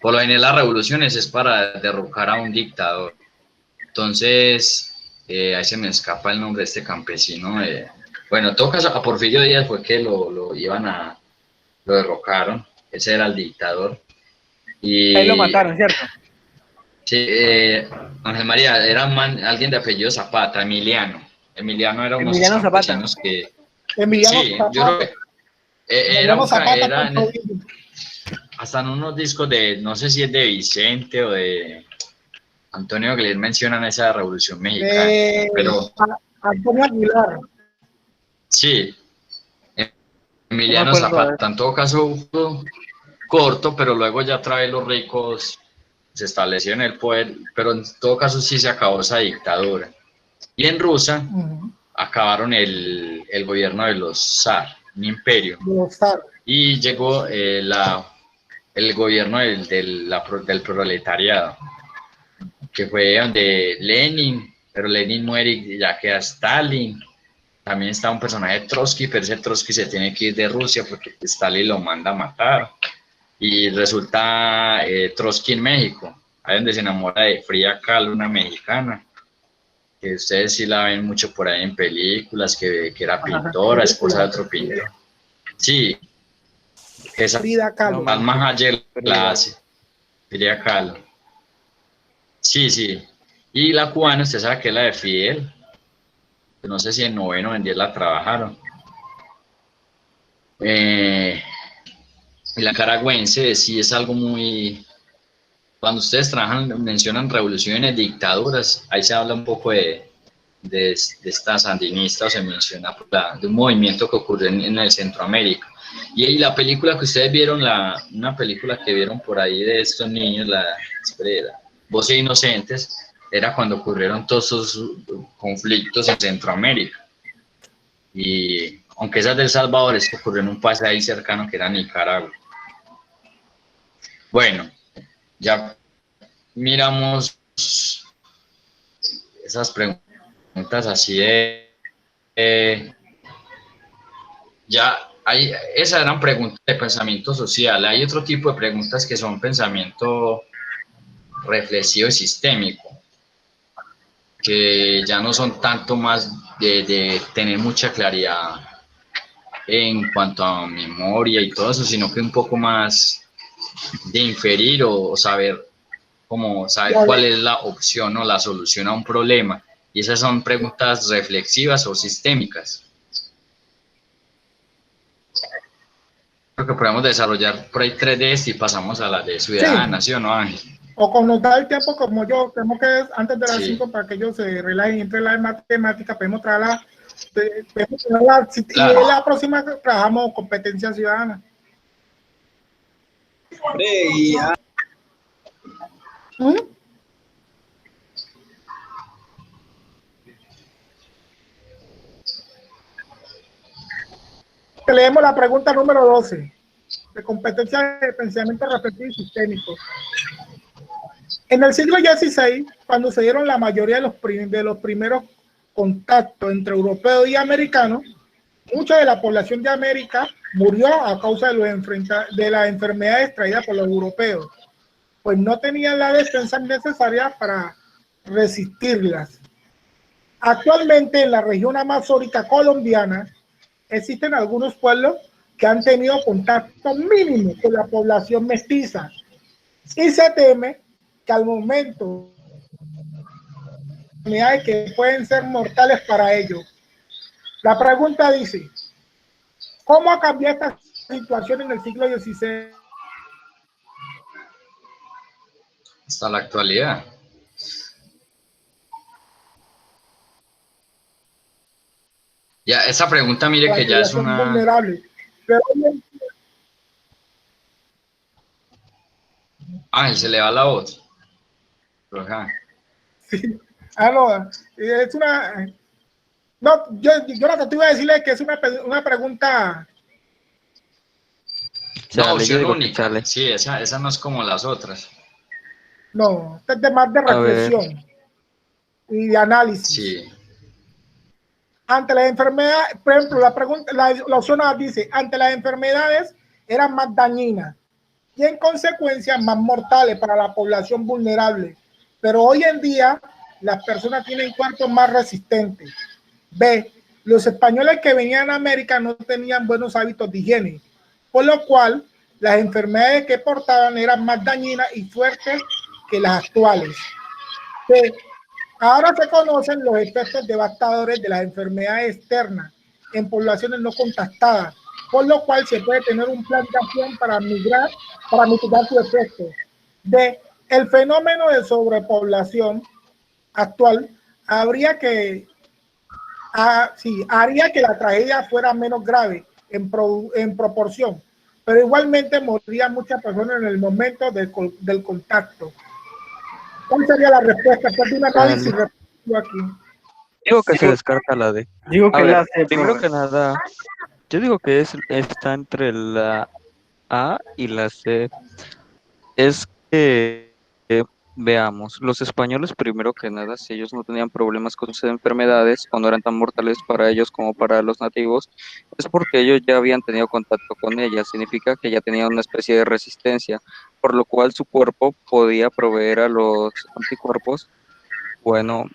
Por lo general las revoluciones es para derrocar a un dictador. Entonces, ahí se me escapa el nombre de este campesino. Bueno, en todo caso, a Porfirio Díaz fue que lo derrocaron. Ese era el dictador. Ahí lo Y mataron, ¿cierto? sí, Ángel María era alguien de apellido Zapata, Emiliano. Emiliano era uno de esos Emiliano Zapata. campesinos que, Emiliano sí, yo creo Zapata. que Emiliano Zapata con hasta en unos discos de, no sé si es de Vicente o de Antonio, que les mencionan esa revolución mexicana, pero Antonio Aguilar. sí, No me Emiliano acuerdo de Zapata, en todo caso fue corto, pero luego ya otra vez los ricos se establecieron en el poder, pero en todo caso sí se acabó esa dictadura. Y en Rusia acabaron el gobierno de los zar, un imperio, y llegó el gobierno del proletariado, que fue donde Lenin, pero Lenin muere y ya queda Stalin. También está un personaje Trotsky, pero ese Trotsky se tiene que ir de Rusia porque Stalin lo manda a matar. Y resulta Trotsky en México, ahí donde se enamora de Frida Kahlo, una mexicana, que ustedes sí la ven mucho por ahí en películas, que era pintora, esposa de otro pintor. Sí, esa Frida Kahlo. Salma Hayek la hace, Frida Kahlo. Sí, sí. Y la cubana, usted sabe que es la de Fidel. No sé si en noveno o en 10 la trabajaron. Y la nicaragüense sí es algo muy... Cuando ustedes trabajan, mencionan revoluciones, dictaduras, ahí se habla un poco de estas sandinistas, o se menciona de un movimiento que ocurrió en el Centroamérica. Y ahí la película que ustedes vieron, una película que vieron por ahí de estos niños, Voces Inocentes, era cuando ocurrieron todos esos conflictos en Centroamérica. Y aunque esa del Salvador, es que ocurrió en un país ahí cercano que era Nicaragua. Bueno, ya miramos esas preguntas así esas eran preguntas de pensamiento social. Hay otro tipo de preguntas que son pensamiento reflexivo y sistémico, que ya no son tanto más de tener mucha claridad en cuanto a memoria y todo eso, sino que un poco más de inferir o saber cuál es la opción o la solución a un problema. Y esas son preguntas reflexivas o sistémicas. Creo que podemos desarrollar por ahí 3 de estas y pasamos a la de ciudadana, ¿sí o no, Ángel? O con nos da el tiempo como yo, tenemos que antes de las Sí. 5 para que ellos se relajen entre la matemática, podemos traerla. Claro. Y la próxima trabajamos competencia ciudadana. Leemos la pregunta número 12, de competencia de pensamiento reflexivo y sistémico. En el siglo XVI, cuando se dieron la mayoría de los primeros contactos entre europeos y americanos, mucha de la población de América murió a causa de, de las enfermedades traídas por los europeos, pues no tenían la defensa necesaria para resistirlas. Actualmente en la región amazónica colombiana existen algunos pueblos que han tenido contacto mínimo con la población mestiza y se teme que al momento enfermedades que pueden ser mortales para ellos. La pregunta dice, ¿cómo ha cambiado esta situación en el siglo XVI? Hasta la actualidad. Ya, esa pregunta, mire que ya es una... vulnerable. Pero... Ángel, se le va la voz. Ajá. Sí. Ah, no, es una... No, yo no te iba a decirle que es una pregunta... No, opción única. Sí, esa no es como las otras. No, es de más de reflexión y de análisis. Sí. Ante las enfermedades, por ejemplo, la opción A dice, ante las enfermedades eran más dañinas y en consecuencia más mortales para la población vulnerable. Pero hoy en día las personas tienen cuerpos más resistentes. B, los españoles que venían a América no tenían buenos hábitos de higiene, por lo cual las enfermedades que portaban eran más dañinas y fuertes que las actuales. C, ahora se conocen los efectos devastadores de las enfermedades externas en poblaciones no contactadas, por lo cual se puede tener un plan de acción para mitigar su efecto. D, el fenómeno de sobrepoblación actual haría que la tragedia fuera menos grave en proporción, pero igualmente morirían muchas personas en el momento del contacto. ¿Cuál sería la respuesta? ¿Cuál es un análisis aquí? Digo que se descarta la D. Digo que la C, primero que nada, yo digo que está entre la A y la C. Es que, veamos, los españoles primero que nada, si ellos no tenían problemas con sus enfermedades o no eran tan mortales para ellos como para los nativos, es porque ellos ya habían tenido contacto con ellas, significa que ya tenían una especie de resistencia, por lo cual su cuerpo podía proveer a los anticuerpos, bueno,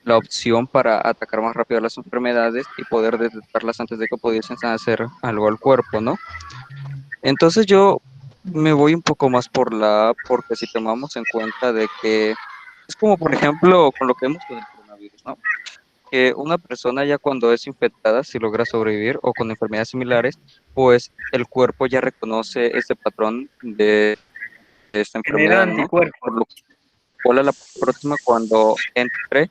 la opción para atacar más rápido las enfermedades y poder detectarlas antes de que pudiesen hacer algo al cuerpo, ¿no? Entonces yo me voy un poco más por la A, porque si tomamos en cuenta de que es como, por ejemplo, con lo que vemos con el coronavirus, ¿no? Que una persona ya cuando es infectada, si logra sobrevivir o con enfermedades similares, pues el cuerpo ya reconoce este patrón de esta enfermedad, ¿no? Por lo cual a la próxima cuando entre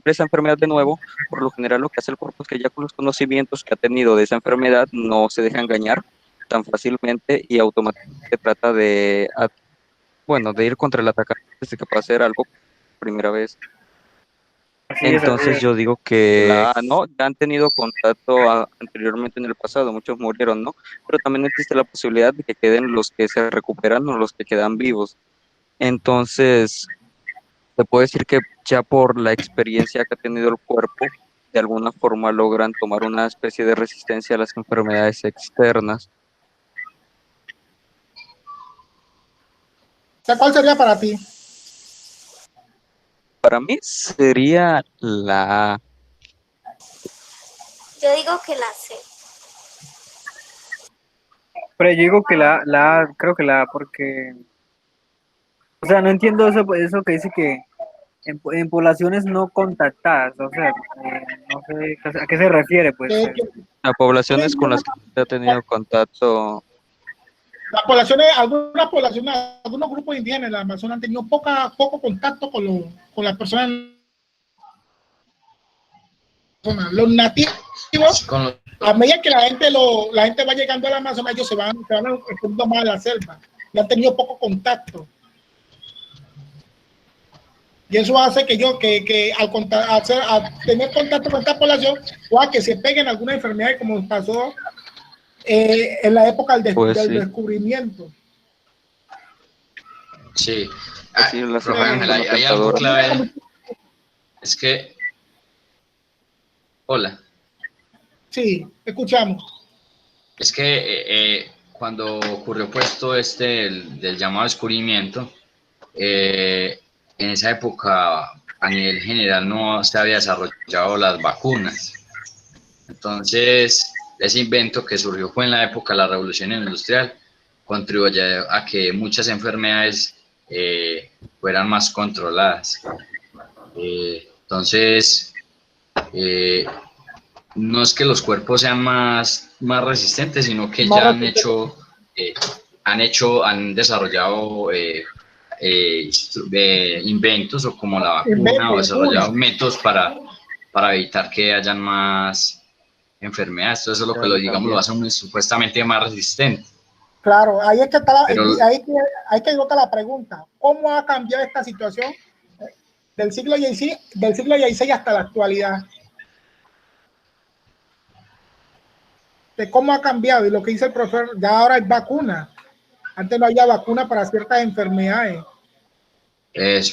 esa enfermedad de nuevo, por lo general lo que hace el cuerpo es que ya con los conocimientos que ha tenido de esa enfermedad no se deja engañar tan fácilmente y automáticamente trata de ir contra el atacante desde que pueda hacer algo por primera vez. Entonces yo digo que no, ya han tenido contacto anteriormente en el pasado, muchos murieron, ¿no? Pero también existe la posibilidad de que queden los que se recuperan o los que quedan vivos. Entonces, se puede decir que ya por la experiencia que ha tenido el cuerpo, de alguna forma logran tomar una especie de resistencia a las enfermedades externas. ¿Cuál sería para ti? Para mí sería la A. Yo digo que la C. Pero yo digo que la A, creo que la A, porque... O sea, no entiendo eso que dice que en poblaciones no contactadas, o sea, no sé a qué se refiere, pues. A poblaciones con las que se ha tenido contacto. Las poblaciones, algunos grupos indígenas en la Amazonas han tenido poco contacto con las personas. Los nativos, a medida que la gente va llegando a la Amazonas, ellos se van escondiendo más a la selva y han tenido poco contacto. Y eso hace que al tener contacto con esta población, o a que se peguen alguna enfermedad, como pasó en la época del descubrimiento. Sí. Ángel, hay algo clave. Es que... Hola. Sí, escuchamos. Es que cuando ocurrió pues todo del llamado descubrimiento, en esa época a nivel general no se había desarrollado las vacunas. Entonces, ese invento que surgió fue en la época de la Revolución Industrial, contribuyó a que muchas enfermedades fueran más controladas. Entonces, no es que los cuerpos sean más resistentes, sino que ya han desarrollado inventos o como la vacuna o desarrollado métodos para evitar que hayan más enfermedades. Eso es lo que lo hace supuestamente más resistente. Claro, ahí es que está ahí que está la pregunta. ¿Cómo ha cambiado esta situación del siglo XVI hasta la actualidad? De cómo ha cambiado, y lo que dice el profesor, ya ahora hay vacuna. Antes no había vacuna para ciertas enfermedades.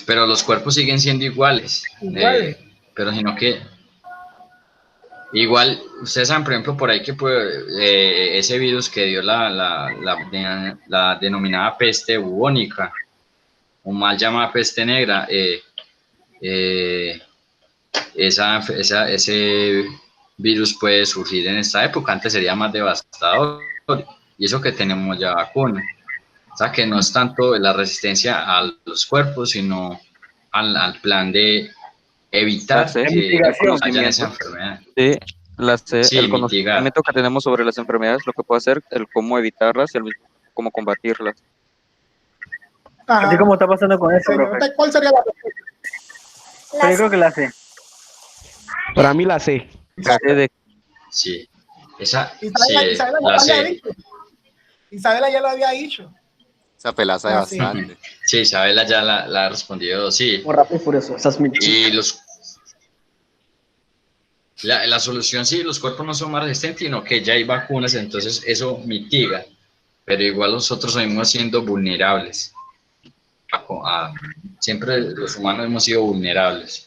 Pero los cuerpos siguen siendo iguales. Pero sino que igual, ustedes saben, por ejemplo, por ahí que ese virus que dio la denominada peste bubónica, o mal llamada peste negra, ese virus puede surgir en esta época. Antes sería más devastador, y eso que tenemos ya vacuna. O sea, que no es tanto la resistencia a los cuerpos, sino al plan de evitar que haya esa enfermedad. Sí, el conocimiento que tenemos sobre las enfermedades, lo que puede hacer, el cómo evitarlas, el cómo combatirlas. Así como está pasando con eso, profe. ¿Cuál sería la respuesta? Yo creo que la C. Para mí la C. Sí, esa Isabela ya lo había dicho. Esa pelada sabe bastante. Sí, Isabela ya la ha respondido, sí. Muy rápido y furioso, esas mil. Y la solución, sí, los cuerpos no son más resistentes, sino que ya hay vacunas, entonces eso mitiga. Pero igual nosotros seguimos siendo vulnerables. Siempre los humanos hemos sido vulnerables.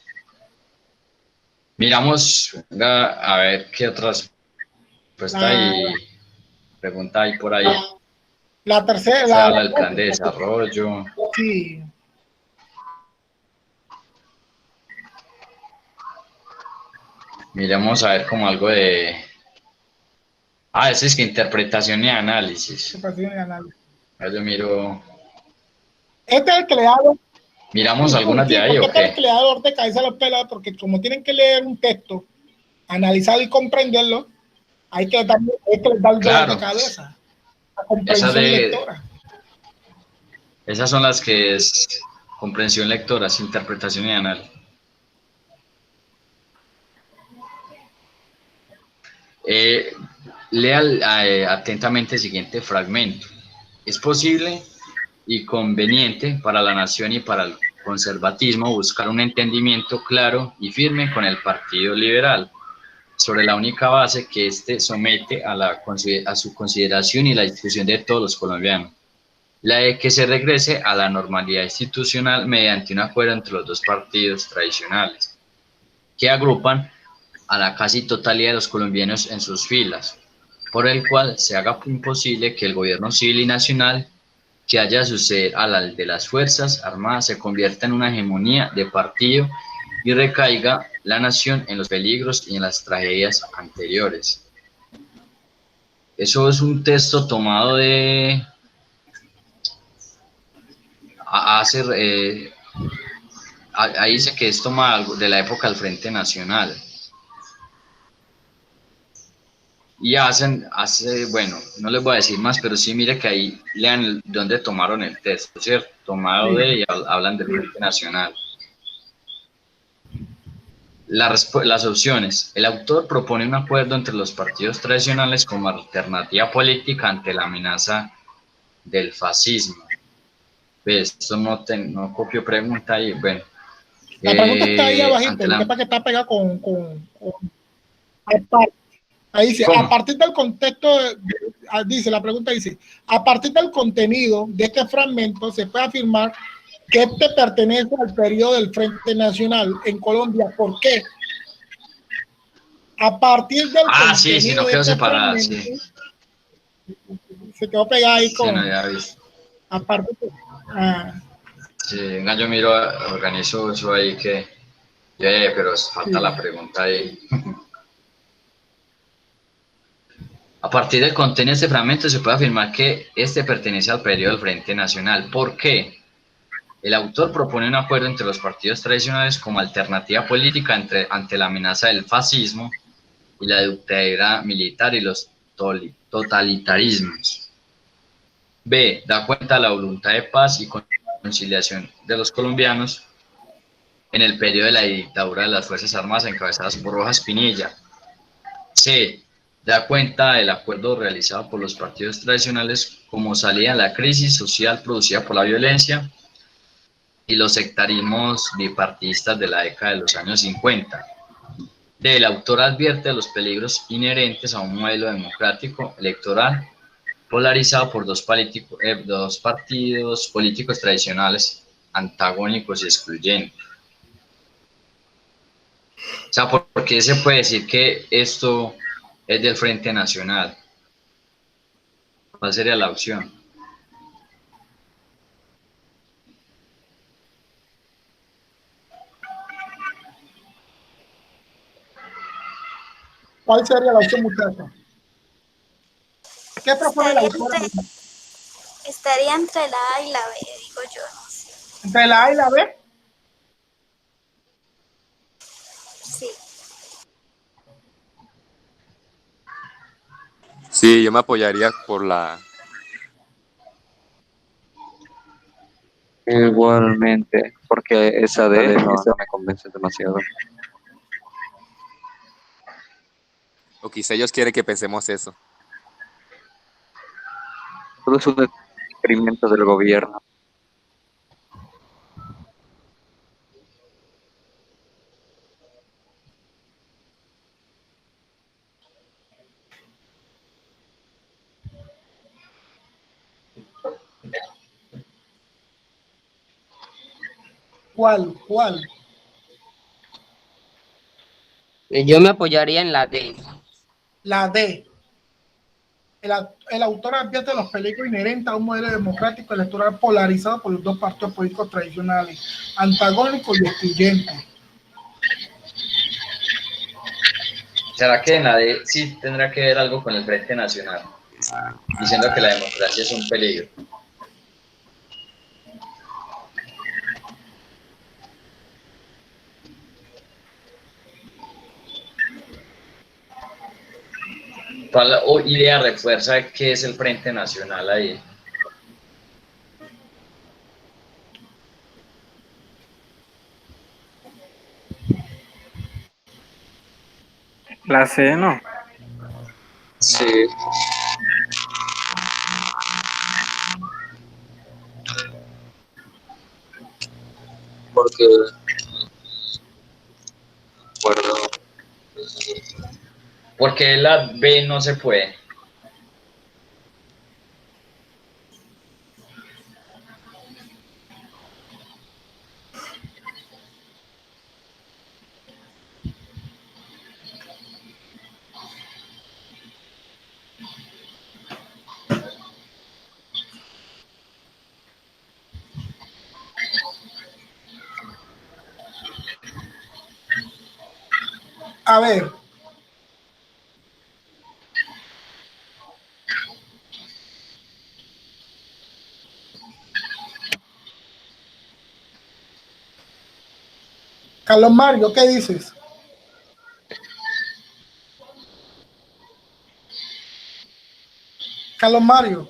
Miramos, a ver qué otras pregunta hay por ahí. La tercera. Se habla del plan de desarrollo. Sí. Miremos a ver como algo de... eso es que interpretación y análisis. Yo miro... Este es el creador. Miramos algunas de ahí, ¿o este qué? es el creador de cabeza a los pelados, porque como tienen que leer un texto, analizarlo y comprenderlo, hay que darle de cabeza. La comprensión lectora. Esas son las que es comprensión lectora, interpretación y análisis. Lea atentamente el siguiente fragmento. Es posible y conveniente para la nación y para el conservatismo buscar un entendimiento claro y firme con el Partido Liberal sobre la única base que éste somete a su consideración y la discusión de todos los colombianos, la de que se regrese a la normalidad institucional mediante un acuerdo entre los dos partidos tradicionales, que agrupan a la casi totalidad de los colombianos en sus filas, por el cual se haga imposible que el gobierno civil y nacional que haya suceder a la de las Fuerzas Armadas se convierta en una hegemonía de partido y recaiga la nación en los peligros y en las tragedias anteriores. Eso es un texto tomado de... ahí dice que es tomado de la época del Frente Nacional. Y bueno, no les voy a decir más, pero sí mire que ahí lean dónde tomaron el texto, ¿cierto? Tomado y hablan del Frente Nacional. Las opciones. El autor propone un acuerdo entre los partidos tradicionales como alternativa política ante la amenaza del fascismo. ¿Ves? Esto no copio pregunta ahí, bueno. La pregunta está ahí abajito, lo que pasa que está pegada con ahí dice, ¿cómo? A partir del contexto, la pregunta dice, a partir del contenido de este fragmento se puede afirmar que este pertenece al periodo del Frente Nacional en Colombia. ¿Por qué? A partir del Sí, sí, no contenido de quedó este separada, fragmento, sí. se quedó pegada ahí Sí, con, no había visto. aparte, ah, Sí, venga, yo miro, organizo eso ahí que, pero falta sí. la pregunta ahí. A partir del contenido de este fragmento se puede afirmar que este pertenece al periodo del Frente Nacional. ¿Por qué? El autor propone un acuerdo entre los partidos tradicionales como alternativa política ante la amenaza del fascismo y la dictadura militar y los totalitarismos. B. Da cuenta de la voluntad de paz y conciliación de los colombianos en el periodo de la dictadura de las Fuerzas Armadas encabezadas por Rojas Pinilla. C. Da cuenta del acuerdo realizado por los partidos tradicionales como salida a la crisis social producida por la violencia y los sectarismos bipartidistas de la década de los años 50. D. El autor advierte de los peligros inherentes a un modelo democrático electoral polarizado por dos partidos políticos tradicionales antagónicos y excluyentes. O sea, ¿por qué se puede decir que esto es del Frente Nacional? ¿Cuál sería la opción? ¿Cuál sería la opción, muchacha? ¿Qué propone la autora? Estaría entre la A y la B, digo yo, no sé. ¿Entre la A y la B? Sí. Sí, yo me apoyaría por la... Igualmente, porque esa de no me convence demasiado. O quizá ellos quieren que pensemos eso. Todo es un experimento del gobierno. ¿Cuál? Yo me apoyaría en la D. La D. El autor advierte de los peligros inherentes a un modelo democrático electoral polarizado por los dos partidos políticos tradicionales, antagónicos y excluyentes. ¿Será que en la D sí tendrá que ver algo con el Frente Nacional? Diciendo que la democracia es un peligro. ¿Cuál idea refuerza qué es el Frente Nacional ahí? La C, ¿no? Sí. Porque, bueno, Porque la B no se puede. A ver. Carlos Mario, ¿qué dices? Carlos Mario.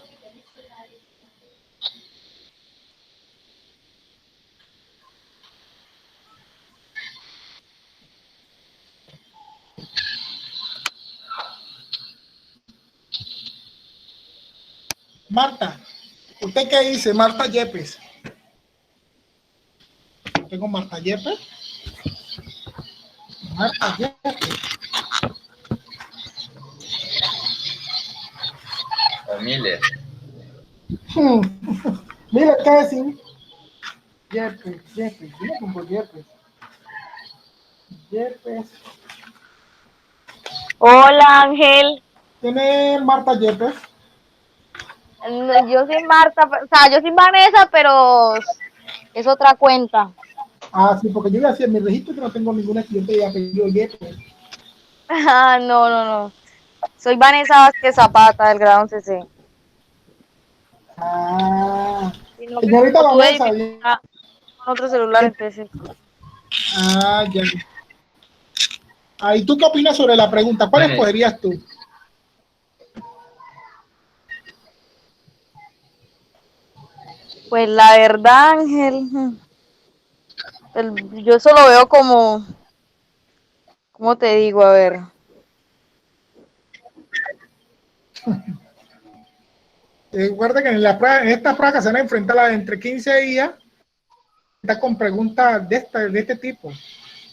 Marta, ¿usted qué dice? Marta Yepes. Tengo Marta Yepes. Marta Yepes. O Miller. Mira, ¿qué decir? Yepes. Hola Ángel. Tiene Marta Yepes. No, yo soy Marta, o sea, yo soy Vanessa, pero es otra cuenta. Ah, sí, porque yo iba a decir en mi registro que no tengo ninguna estudiante de apellido Yepes. Ah, no, no, no. Soy Vanessa Vázquez Zapata, del grado 11C. Ah, Sino que señorita como tú Vanessa. edificas con otro celular, entonces. Ah, ya. Ah, ¿y tú qué opinas sobre la pregunta? ¿Cuál Bueno, escogerías tú? Pues la verdad, Ángel, yo eso lo veo como, ¿cómo te digo? A ver. Recuerda que en esta prueba se van a enfrentar entre 15 días, está con preguntas de este tipo,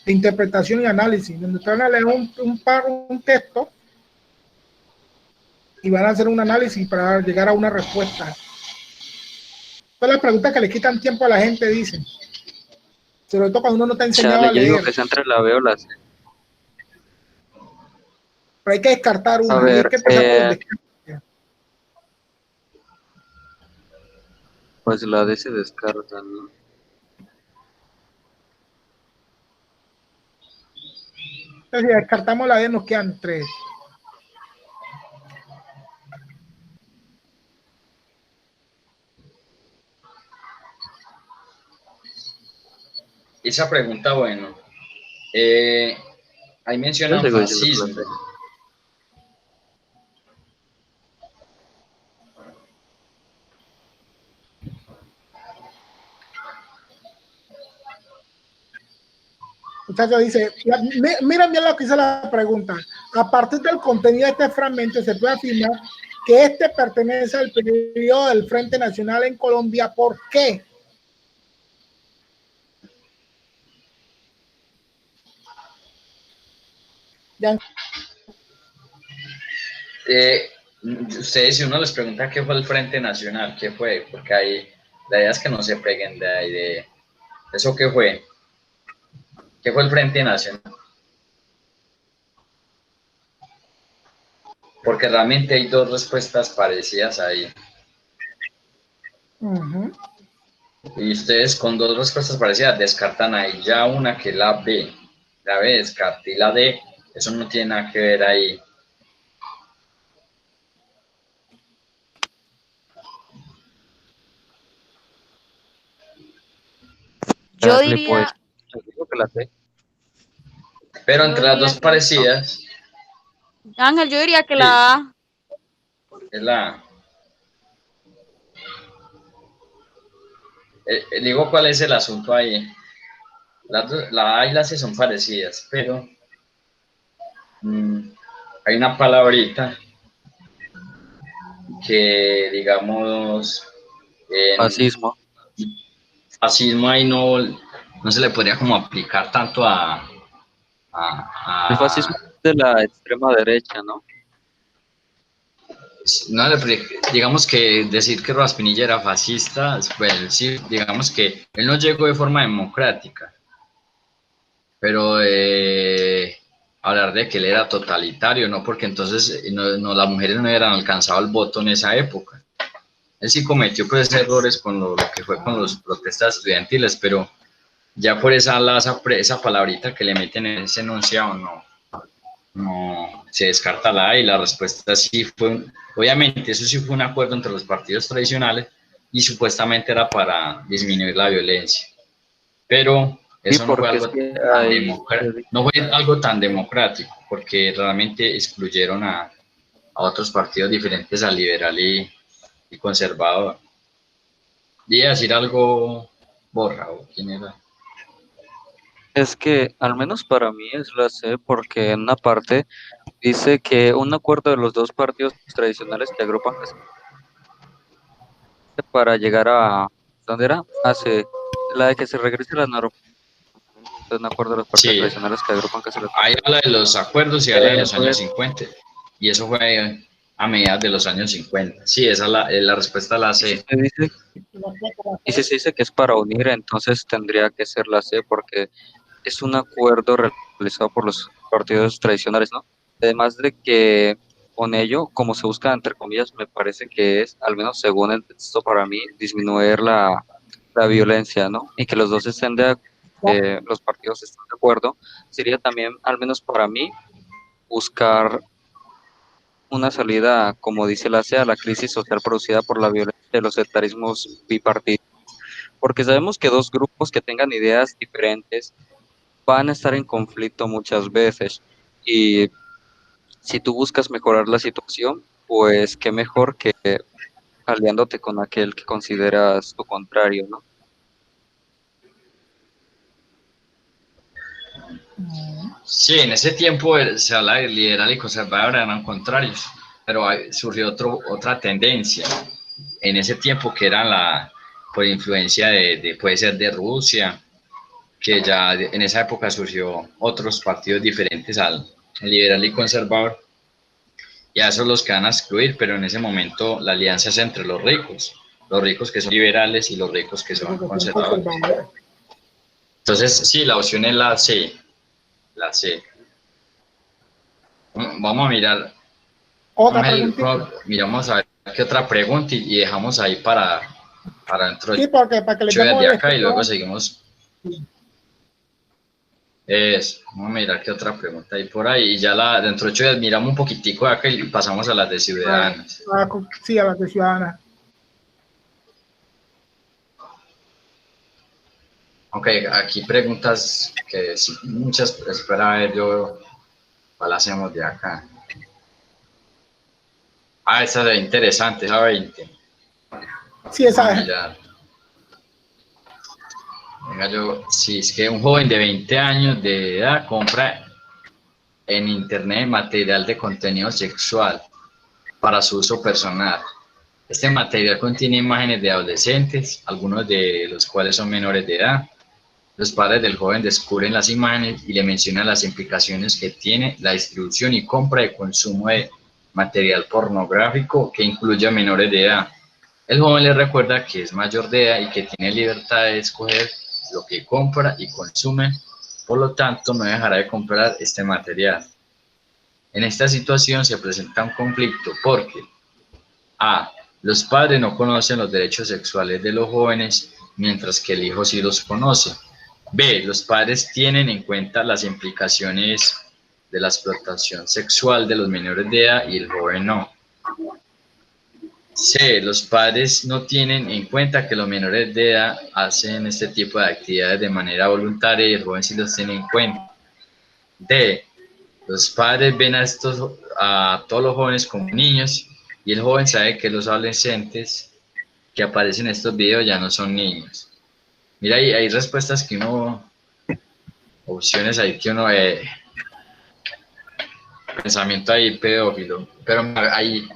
de interpretación y análisis, donde te van a leer un texto y van a hacer un análisis para llegar a una respuesta. Son las preguntas que le quitan tiempo a la gente, dicen. Sobre todo cuando uno no está enseñado Chale, a yo digo leer. que sea entre la B o la C. Pero hay que descartar A una y hay ver, que empezar por los descartes. pues la D se descarta, ¿no? Entonces, si descartamos la D, nos quedan 3. esa pregunta, bueno, ahí Yo mencionan sigo diciendo que la fascismo. C. Muchacho dice, mira bien lo que dice la pregunta. A partir del contenido de este fragmento se puede afirmar que este pertenece al periodo del Frente Nacional en Colombia. ¿Por qué? Ya. Ustedes, si uno les pregunta qué fue el Frente Nacional, qué fue, porque ahí la idea es que no se peguen de ahí, de eso qué fue el Frente Nacional, porque realmente hay dos respuestas parecidas ahí, y ustedes con dos respuestas parecidas descartan ahí ya una que es la B descarté y la D, eso no tiene nada que ver ahí. Yo Dale, pues, diría, yo digo que la C. Pero yo entre las diría dos que, parecidas Ángel, yo diría que sí, la A. es la A. Digo cuál es el asunto ahí. La A y la C son parecidas, pero hay una palabrita que, digamos, en Fascismo. fascismo ahí no se le podría como aplicar tanto El fascismo es de la extrema derecha, ¿no? no digamos que decir que Raspinilla era fascista, pues sí, digamos que él no llegó de forma democrática, pero hablar de que él era totalitario, no, porque entonces las mujeres no hubieran alcanzado el voto en esa época. Él sí cometió pues errores con lo que fue con las protestas estudiantiles, pero ya por esa palabrita que le meten en ese enunciado, no se descarta la A y la respuesta sí fue, obviamente eso sí fue un acuerdo entre los partidos tradicionales y supuestamente era para disminuir la violencia, pero Sí, eso porque es que hay, no fue algo tan democrático, porque realmente excluyeron a otros partidos diferentes al liberal y conservador. Y decir algo, Borra, ¿o quién era? es que al menos para mí es la C, porque en una parte dice que un acuerdo de los dos partidos tradicionales que agrupan para llegar a, ¿dónde era? Hace la de que se regrese la norma, un acuerdo de los partidos Sí, tradicionales que agrupan casi las ahí habla de los acuerdos y habla de los fue, años 50. Y eso fue a mediados de los años 50. Sí, esa es la respuesta a la y si C. se dice, y si se dice que es para unir, entonces tendría que ser la C, porque es un acuerdo realizado por los partidos tradicionales, ¿no? Además de que con ello, como se busca, entre comillas, me parece que es, al menos según el texto para mí, disminuir la violencia, ¿no? Y que los dos los partidos estén de acuerdo, sería también, al menos para mí, buscar una salida, como dice la CEA, a la crisis social producida por la violencia de los sectarismos bipartidos. Porque sabemos que dos grupos que tengan ideas diferentes van a estar en conflicto muchas veces. Y si tú buscas mejorar la situación, pues qué mejor que aliándote con aquel que consideras tu contrario, ¿no? Sí, en ese tiempo se habla de liberal y conservador, eran contrarios, pero surgió otra tendencia en ese tiempo que era por influencia puede ser de Rusia, que ya en esa época surgió otros partidos diferentes al liberal y conservador, y a esos los que van a excluir, pero en ese momento la alianza es entre los ricos que son liberales y los ricos que son conservadores. Entonces, sí, la opción es la C. La C. Vamos a mirar. Miramos a ver qué otra pregunta y dejamos ahí para dentro sí, porque para que le demos de acá y luego seguimos. Vamos a mirar qué otra pregunta hay por ahí y ya dentro de 8 días miramos un poquitico de acá y pasamos a las de ciudadanas. Sí, a las de ciudadanas. Ok, aquí preguntas que muchas, espera a ver yo cuál hacemos de acá. Esa es interesante, esa 20. Sí, esa es. Venga, si es que un joven de 20 años de edad compra en internet material de contenido sexual para su uso personal. Este material contiene imágenes de adolescentes, algunos de los cuales son menores de edad. Los padres del joven descubren las imágenes y le mencionan las implicaciones que tiene la distribución y compra y consumo de material pornográfico que incluye a menores de edad. El joven le recuerda que es mayor de edad y que tiene libertad de escoger lo que compra y consume, por lo tanto no dejará de comprar este material. En esta situación se presenta un conflicto porque A. Los padres no conocen los derechos sexuales de los jóvenes, mientras que el hijo sí los conoce. B. Los padres tienen en cuenta las implicaciones de la explotación sexual de los menores de edad y el joven no. C. Los padres no tienen en cuenta que los menores de edad hacen este tipo de actividades de manera voluntaria y el joven sí los tiene en cuenta. D. Los padres ven a todos los jóvenes como niños y el joven sabe que los adolescentes que aparecen en estos videos ya no son niños. Mira, hay respuestas que opciones ahí que uno, pensamiento ahí pedófilo, pero ahí,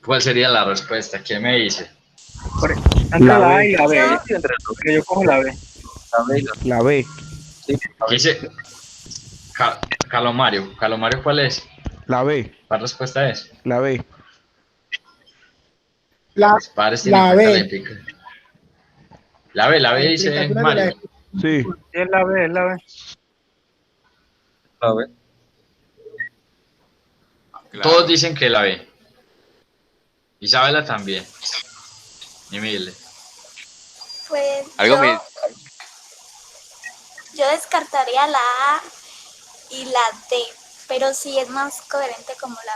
¿cuál sería la respuesta? ¿Quién me dice? La A y la B, yo cojo la B. La B. Sí, ¿Qué dice? Calomario, ¿cuál es? La B. ¿Cuál respuesta es? La B. Los padres tienen la cuenta B. La B dice Mario. Sí. Es la B. La B. Claro. Todos dicen que la B. Isabela también. Y Mile. Pues Algo yo descartaría la A y la D, pero sí es más coherente como la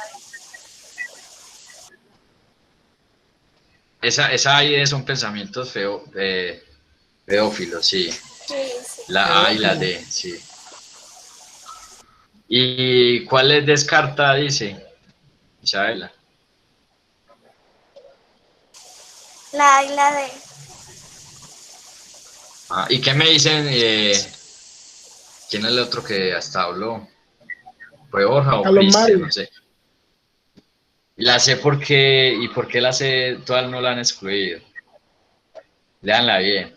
B. Esa ahí son pensamientos pedófilos, sí. Sí. La A y la D, sí. ¿Y cuál les descarta, dice Isabela? La A y la D. ¿Y qué me dicen? ¿Quién es el otro que hasta habló? ¿Fue Borja o Cristian? No sé. La sé por qué, y por qué la sé, todas no la han excluido. Leanla bien.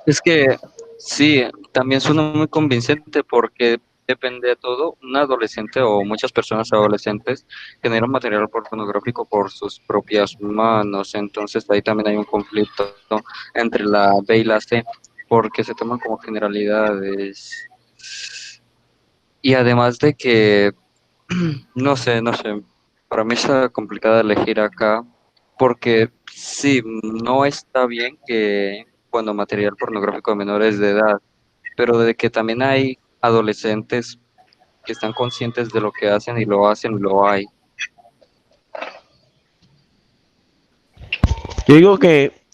Es que sí, también suena muy convincente porque depende de todo. Un adolescente o muchas personas adolescentes generan material pornográfico por sus propias manos. Entonces ahí también hay un conflicto entre la B y la C porque se toman como generalidades. Y además de que No sé, no sé. Para mí está complicado elegir acá porque sí, no está bien que cuando material pornográfico de menores de edad, pero de que también hay adolescentes que están conscientes de lo que hacen, lo hay. Yo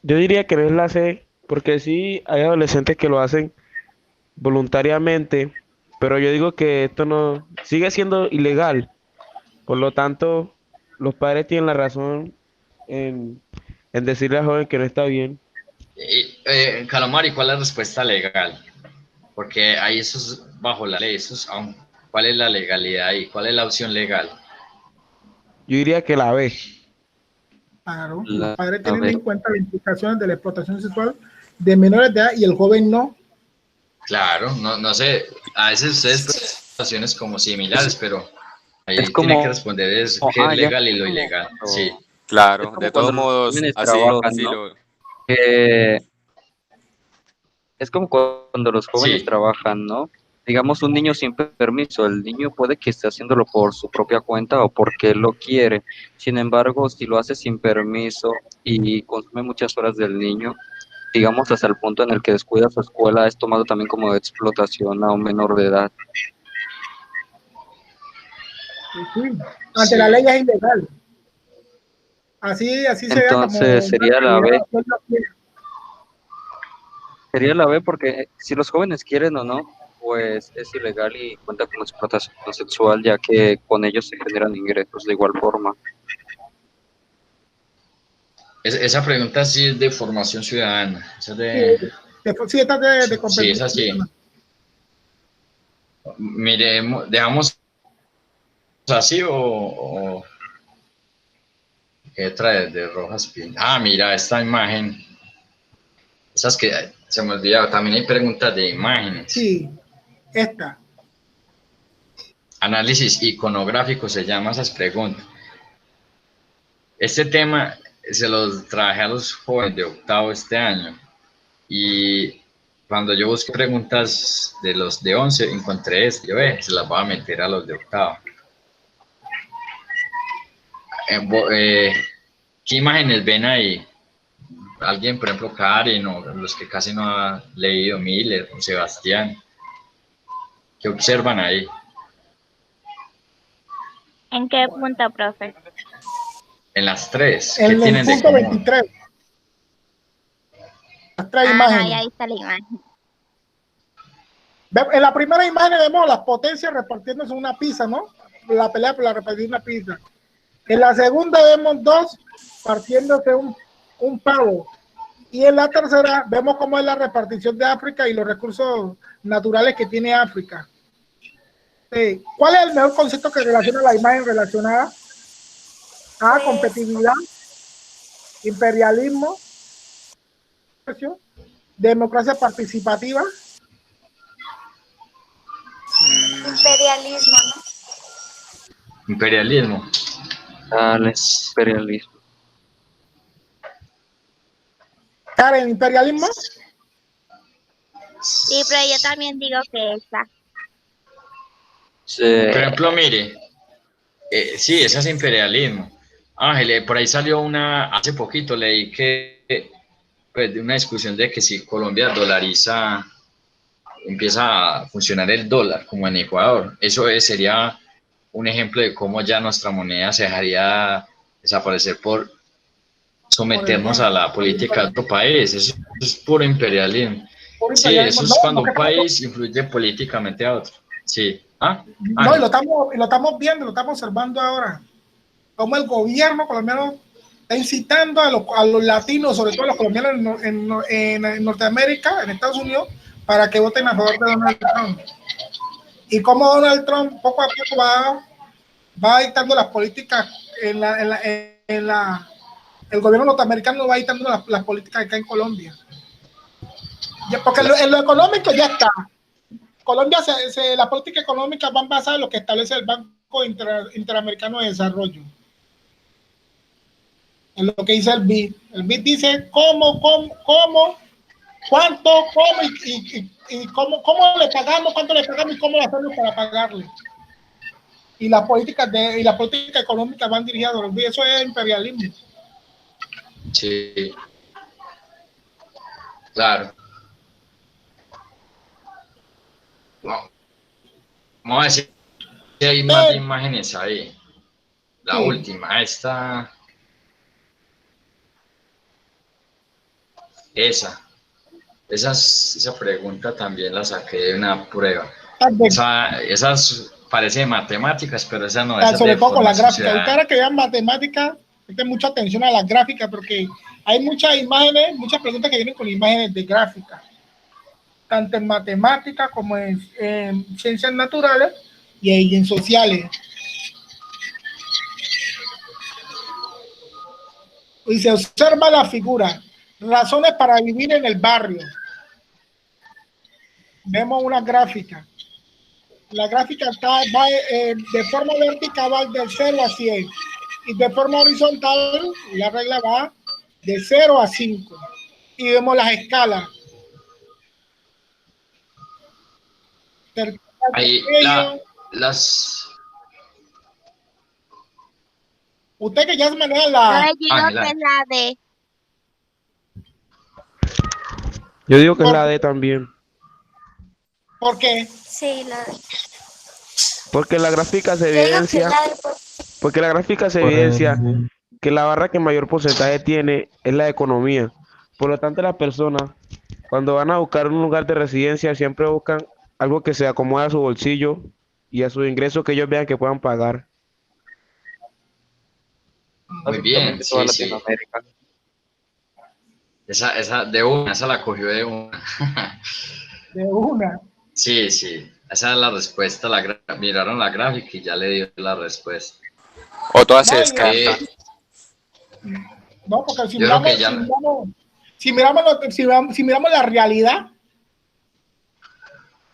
diría que no es la C, porque sí hay adolescentes que lo hacen voluntariamente, pero yo digo que esto no sigue siendo ilegal. Por lo tanto, los padres tienen la razón en, en decirle al joven que no está bien. Calamari, ¿cuál es la respuesta legal? Porque ahí eso es bajo la ley, ¿cuál es la legalidad ahí? ¿Cuál es la opción legal? Yo diría que la B. Claro, los La, padres a tienen ver, en cuenta las implicaciones de la explotación sexual de menores de edad y el joven no. Claro, no sé, a veces ustedes ponen situaciones como similares, pero es ahí tiene que como, responder es qué es ya legal y es lo como ilegal. Sí. cuando, es Claro, de como todos cuando los modos, jóvenes así, trabajan, así ¿no? lo... Que es como cuando los jóvenes Sí, trabajan, ¿no? Digamos, un niño sin permiso, el niño puede que esté haciéndolo por su propia cuenta o porque él lo quiere. Sin embargo, si lo hace sin permiso y consume muchas horas del niño, digamos, hasta el punto en el que descuida su escuela, es tomado también como de explotación a un menor de edad. Sí. Ante la ley sí. es ilegal. Así sería como Entonces una sería la realidad. B. Sería la B porque si los jóvenes quieren o no, pues es ilegal y cuenta como explotación sexual, ya que con ellos se generan ingresos de igual forma. Esa pregunta sí es de formación ciudadana. Esa es Sí, de, sí, está de sí, es competencia. así. Miremos, dejamos así o qué trae de Rojas Pinto. Ah, mira, esta imagen. Esas que se me olvidaba. También hay preguntas de imágenes. Sí, esta. Análisis iconográfico se llama esas preguntas. Este tema se los traje a los jóvenes de octavo este año y cuando yo busqué preguntas de los de 11 encontré esto, yo se las voy a meter a los de octavo. ¿Qué imágenes ven ahí? Alguien, por ejemplo, Karen o los que casi no ha leído Miller o Sebastián, ¿qué observan ahí? ¿En qué punto, profe? En las tres, ¿qué En el tienen de punto común? 23, las tres Ajá, imágenes. ya ahí está la imagen. En la primera imagen vemos las potencias repartiéndose una pizza, ¿no? La pelea por la repartir una pizza. En la segunda vemos dos partiéndose un pavo. Y en la tercera vemos cómo es la repartición de África y los recursos naturales que tiene África. ¿Cuál es el mejor concepto que relaciona la imagen relacionada? A competitividad, imperialismo, democracia participativa. Imperialismo, ¿no? Imperialismo. Dale, imperialismo. Karen, imperialismo. Sí, pero yo también digo que esa. Sí. Por ejemplo, mire, sí, ese es imperialismo. Ángel, por ahí salió hace poquito leí que, pues, de una discusión de que si Colombia dolariza, empieza a funcionar el dólar, como en Ecuador. Eso sería un ejemplo de cómo ya nuestra moneda se dejaría desaparecer por someternos a la política de otro país. Eso es puro imperialismo. Por Sí, imperialismo. eso es No, cuando lo un que pasa, país influye políticamente a otro. Sí. ¿Ah? no, y Ángel. lo estamos viendo, lo estamos observando ahora. Cómo el gobierno colombiano está incitando a los latinos, sobre todo a los colombianos en Norteamérica, en Estados Unidos, para que voten a favor de Donald Trump. Y cómo Donald Trump poco a poco va dictando las políticas el gobierno norteamericano va dictando las políticas acá en Colombia. Porque en lo económico ya está. Colombia, la política económica van basadas en lo que establece el Banco Interamericano de Desarrollo. En lo que dice el BID. El BID dice cómo, cuánto, cómo y cómo le pagamos, cuánto le pagamos y cómo lo hacemos para pagarle. y las políticas y la política económica van dirigidas a los ricos. Eso es imperialismo. Sí, claro. Vamos a decir que hay más imágenes ahí. La Sí. última, esa pregunta también la saqué de una prueba. Esa parece de matemáticas, pero esa no es Sobre de todo con la formación gráfica. Usted ahora que vean matemáticas, presten mucha atención a las gráficas, porque hay muchas imágenes, muchas preguntas que vienen con imágenes de gráfica, tanto en matemáticas como en ciencias naturales y en sociales. Y se observa la figura. Razones para vivir en el barrio. Vemos una gráfica. La gráfica va de forma vertical, va del 0 a 100. Y de forma horizontal, la regla va de 0 a 5. Y vemos las escalas. Ahí las... Usted que ya se maneja la... Yo digo que es la D. Yo digo que es la D también. ¿Por qué? Sí, la D. Porque la gráfica se evidencia, que la barra que mayor porcentaje tiene es la de economía. Por lo tanto, las personas, cuando van a buscar un lugar de residencia, siempre buscan algo que se acomode a su bolsillo y a sus ingresos que ellos vean que puedan pagar. Muy bien, sí, sí. Esa de una, esa la cogió de una. De una. Sí, sí. Esa es la respuesta. Miraron la gráfica y ya le dio la respuesta. O todas se descartan. No, porque si miramos la realidad,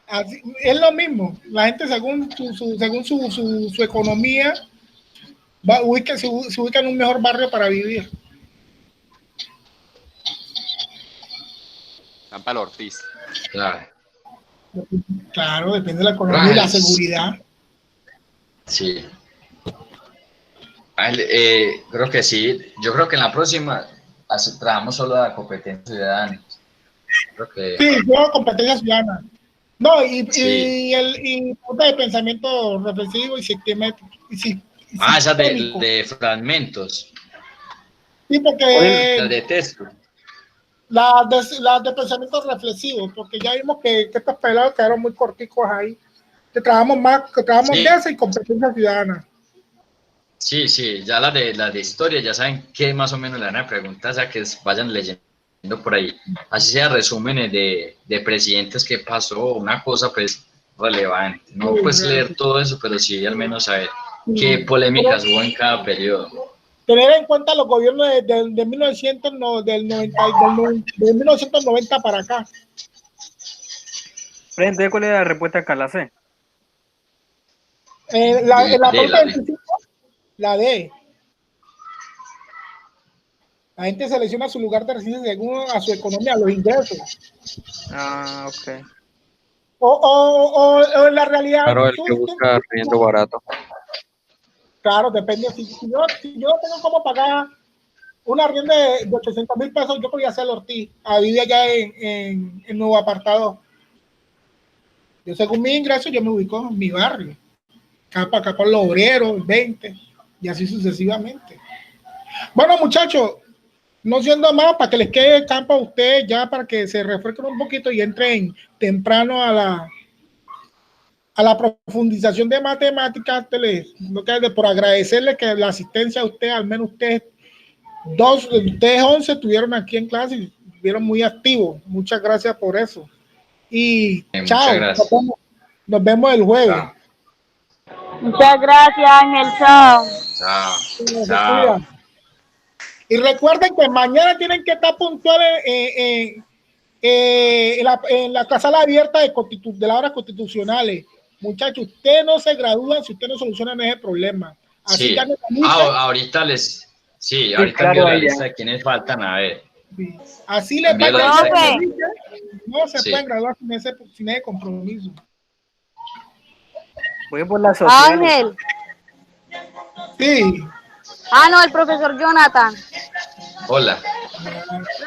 así, es lo mismo. La gente según su economía se ubica en un mejor barrio para vivir. Campal Ortiz. Claro, depende de la economía y la seguridad. Sí. Creo que sí. Yo creo que en la próxima trabajamos solo de la competencia ciudadana. Creo que... Sí, yo competencia ciudadana. No, Sí. y de pensamiento reflexivo y sistemático. Esa de fragmentos. Sí, porque La de texto. las de pensamiento reflexivo, porque ya vimos que estos pelados quedaron muy corticos ahí. Que trabajamos Sí. de eso y competencia ciudadana. Sí, sí, ya la de historia, ya saben qué más o menos le van a preguntar, o sea, que vayan leyendo por ahí. Así sea resúmenes de presidentes que pasó, una cosa pues relevante. No puedes leer todo eso, pero sí al menos saber qué polémicas hubo en cada periodo. Tener en cuenta los gobiernos de 1990 para acá. Frente, ¿cuál es la respuesta acá? La C. En la pregunta 25, la D. La gente selecciona su lugar de residencia según a su economía, a los ingresos. Ah, ok. O la realidad. Claro, el que busca riendo barato. Claro, depende. Si yo tengo cómo pagar una arriendo de 800,000 pesos, yo podría hacer Ortiz, a vivir allá en Nuevo Apartado. Yo según mi ingreso, yo me ubico en mi barrio. Acá con los obreros, 20, y así sucesivamente. Bueno, muchachos, no siendo más, para que les quede campo a ustedes, ya para que se refresquen un poquito y entren temprano a la profundización de matemáticas, por agradecerles que la asistencia a ustedes, al menos ustedes 11 estuvieron aquí en clase y estuvieron muy activos. Muchas gracias por eso. Y chao, nos vemos el jueves. Chao. Muchas gracias, Ángel. Chao. Chao. Y recuerden que mañana tienen que estar puntuales en la sala abierta de las horas constitucionales. Muchachos, ustedes no se gradúan si ustedes no solucionan ese problema. Así Sí. Ahorita envío la lista de quienes faltan, a ver. Sí. Así les va a no se pueden graduar sin ese compromiso. Voy por la sociedad. Ángel. Sí. Ah, no, el profesor Jonathan. Hola.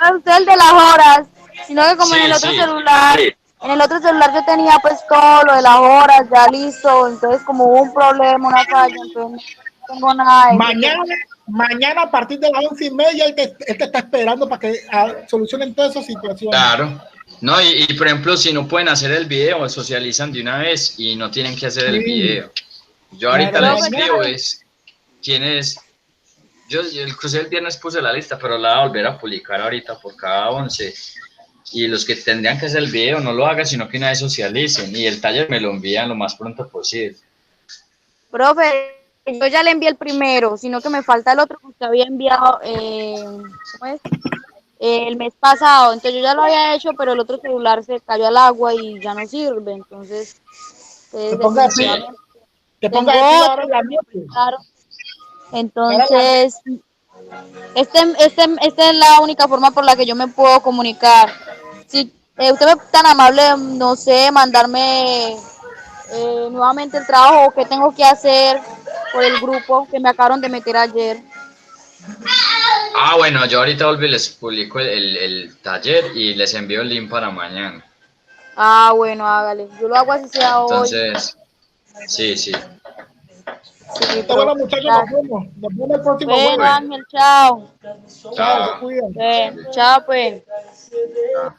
No, usted el de las horas, sino que como en el Sí, otro sí. celular, en el otro celular yo tenía pues todo lo de las horas ya listo, entonces como hubo un problema, una falla, entonces no tengo nada de eso. Mañana a partir de las 11:30 él te está esperando para que solucionen todas esas situaciones. Claro. No, y por ejemplo, si no pueden hacer el video, socializan de una vez y no tienen que hacer el video. Yo ahorita Claro, le escribo, quién es. Yo el viernes puse la lista, pero la voy a volver a publicar ahorita por cada 11. Y los que tendrían que hacer el video no lo hagan, sino que una vez socialicen. Y el taller me lo envían lo más pronto posible. Profe, yo ya le envié el primero, sino que me falta el otro que usted había enviado, ¿cómo es? El mes pasado, entonces yo ya lo había hecho, pero el otro celular se cayó al agua y ya no sirve, entonces definitivamente que tengo ponga ahora otro, la mente. claro. Entonces, esta es la única forma por la que yo me puedo comunicar. Si usted me es tan amable, no sé, mandarme nuevamente el trabajo o qué tengo que hacer por el grupo que me acabaron de meter ayer. Ah, bueno, yo ahorita volví y les publico el taller y les envío el link para mañana. Ah, bueno, hágale. Yo lo hago así sea hoy. Entonces, sí. Sí, Bueno, muchachos, nos vemos. Nos vemos el próximo bueno, jueves. Ángel, chao. Chao, se cuidan. Chao, pues. Chao.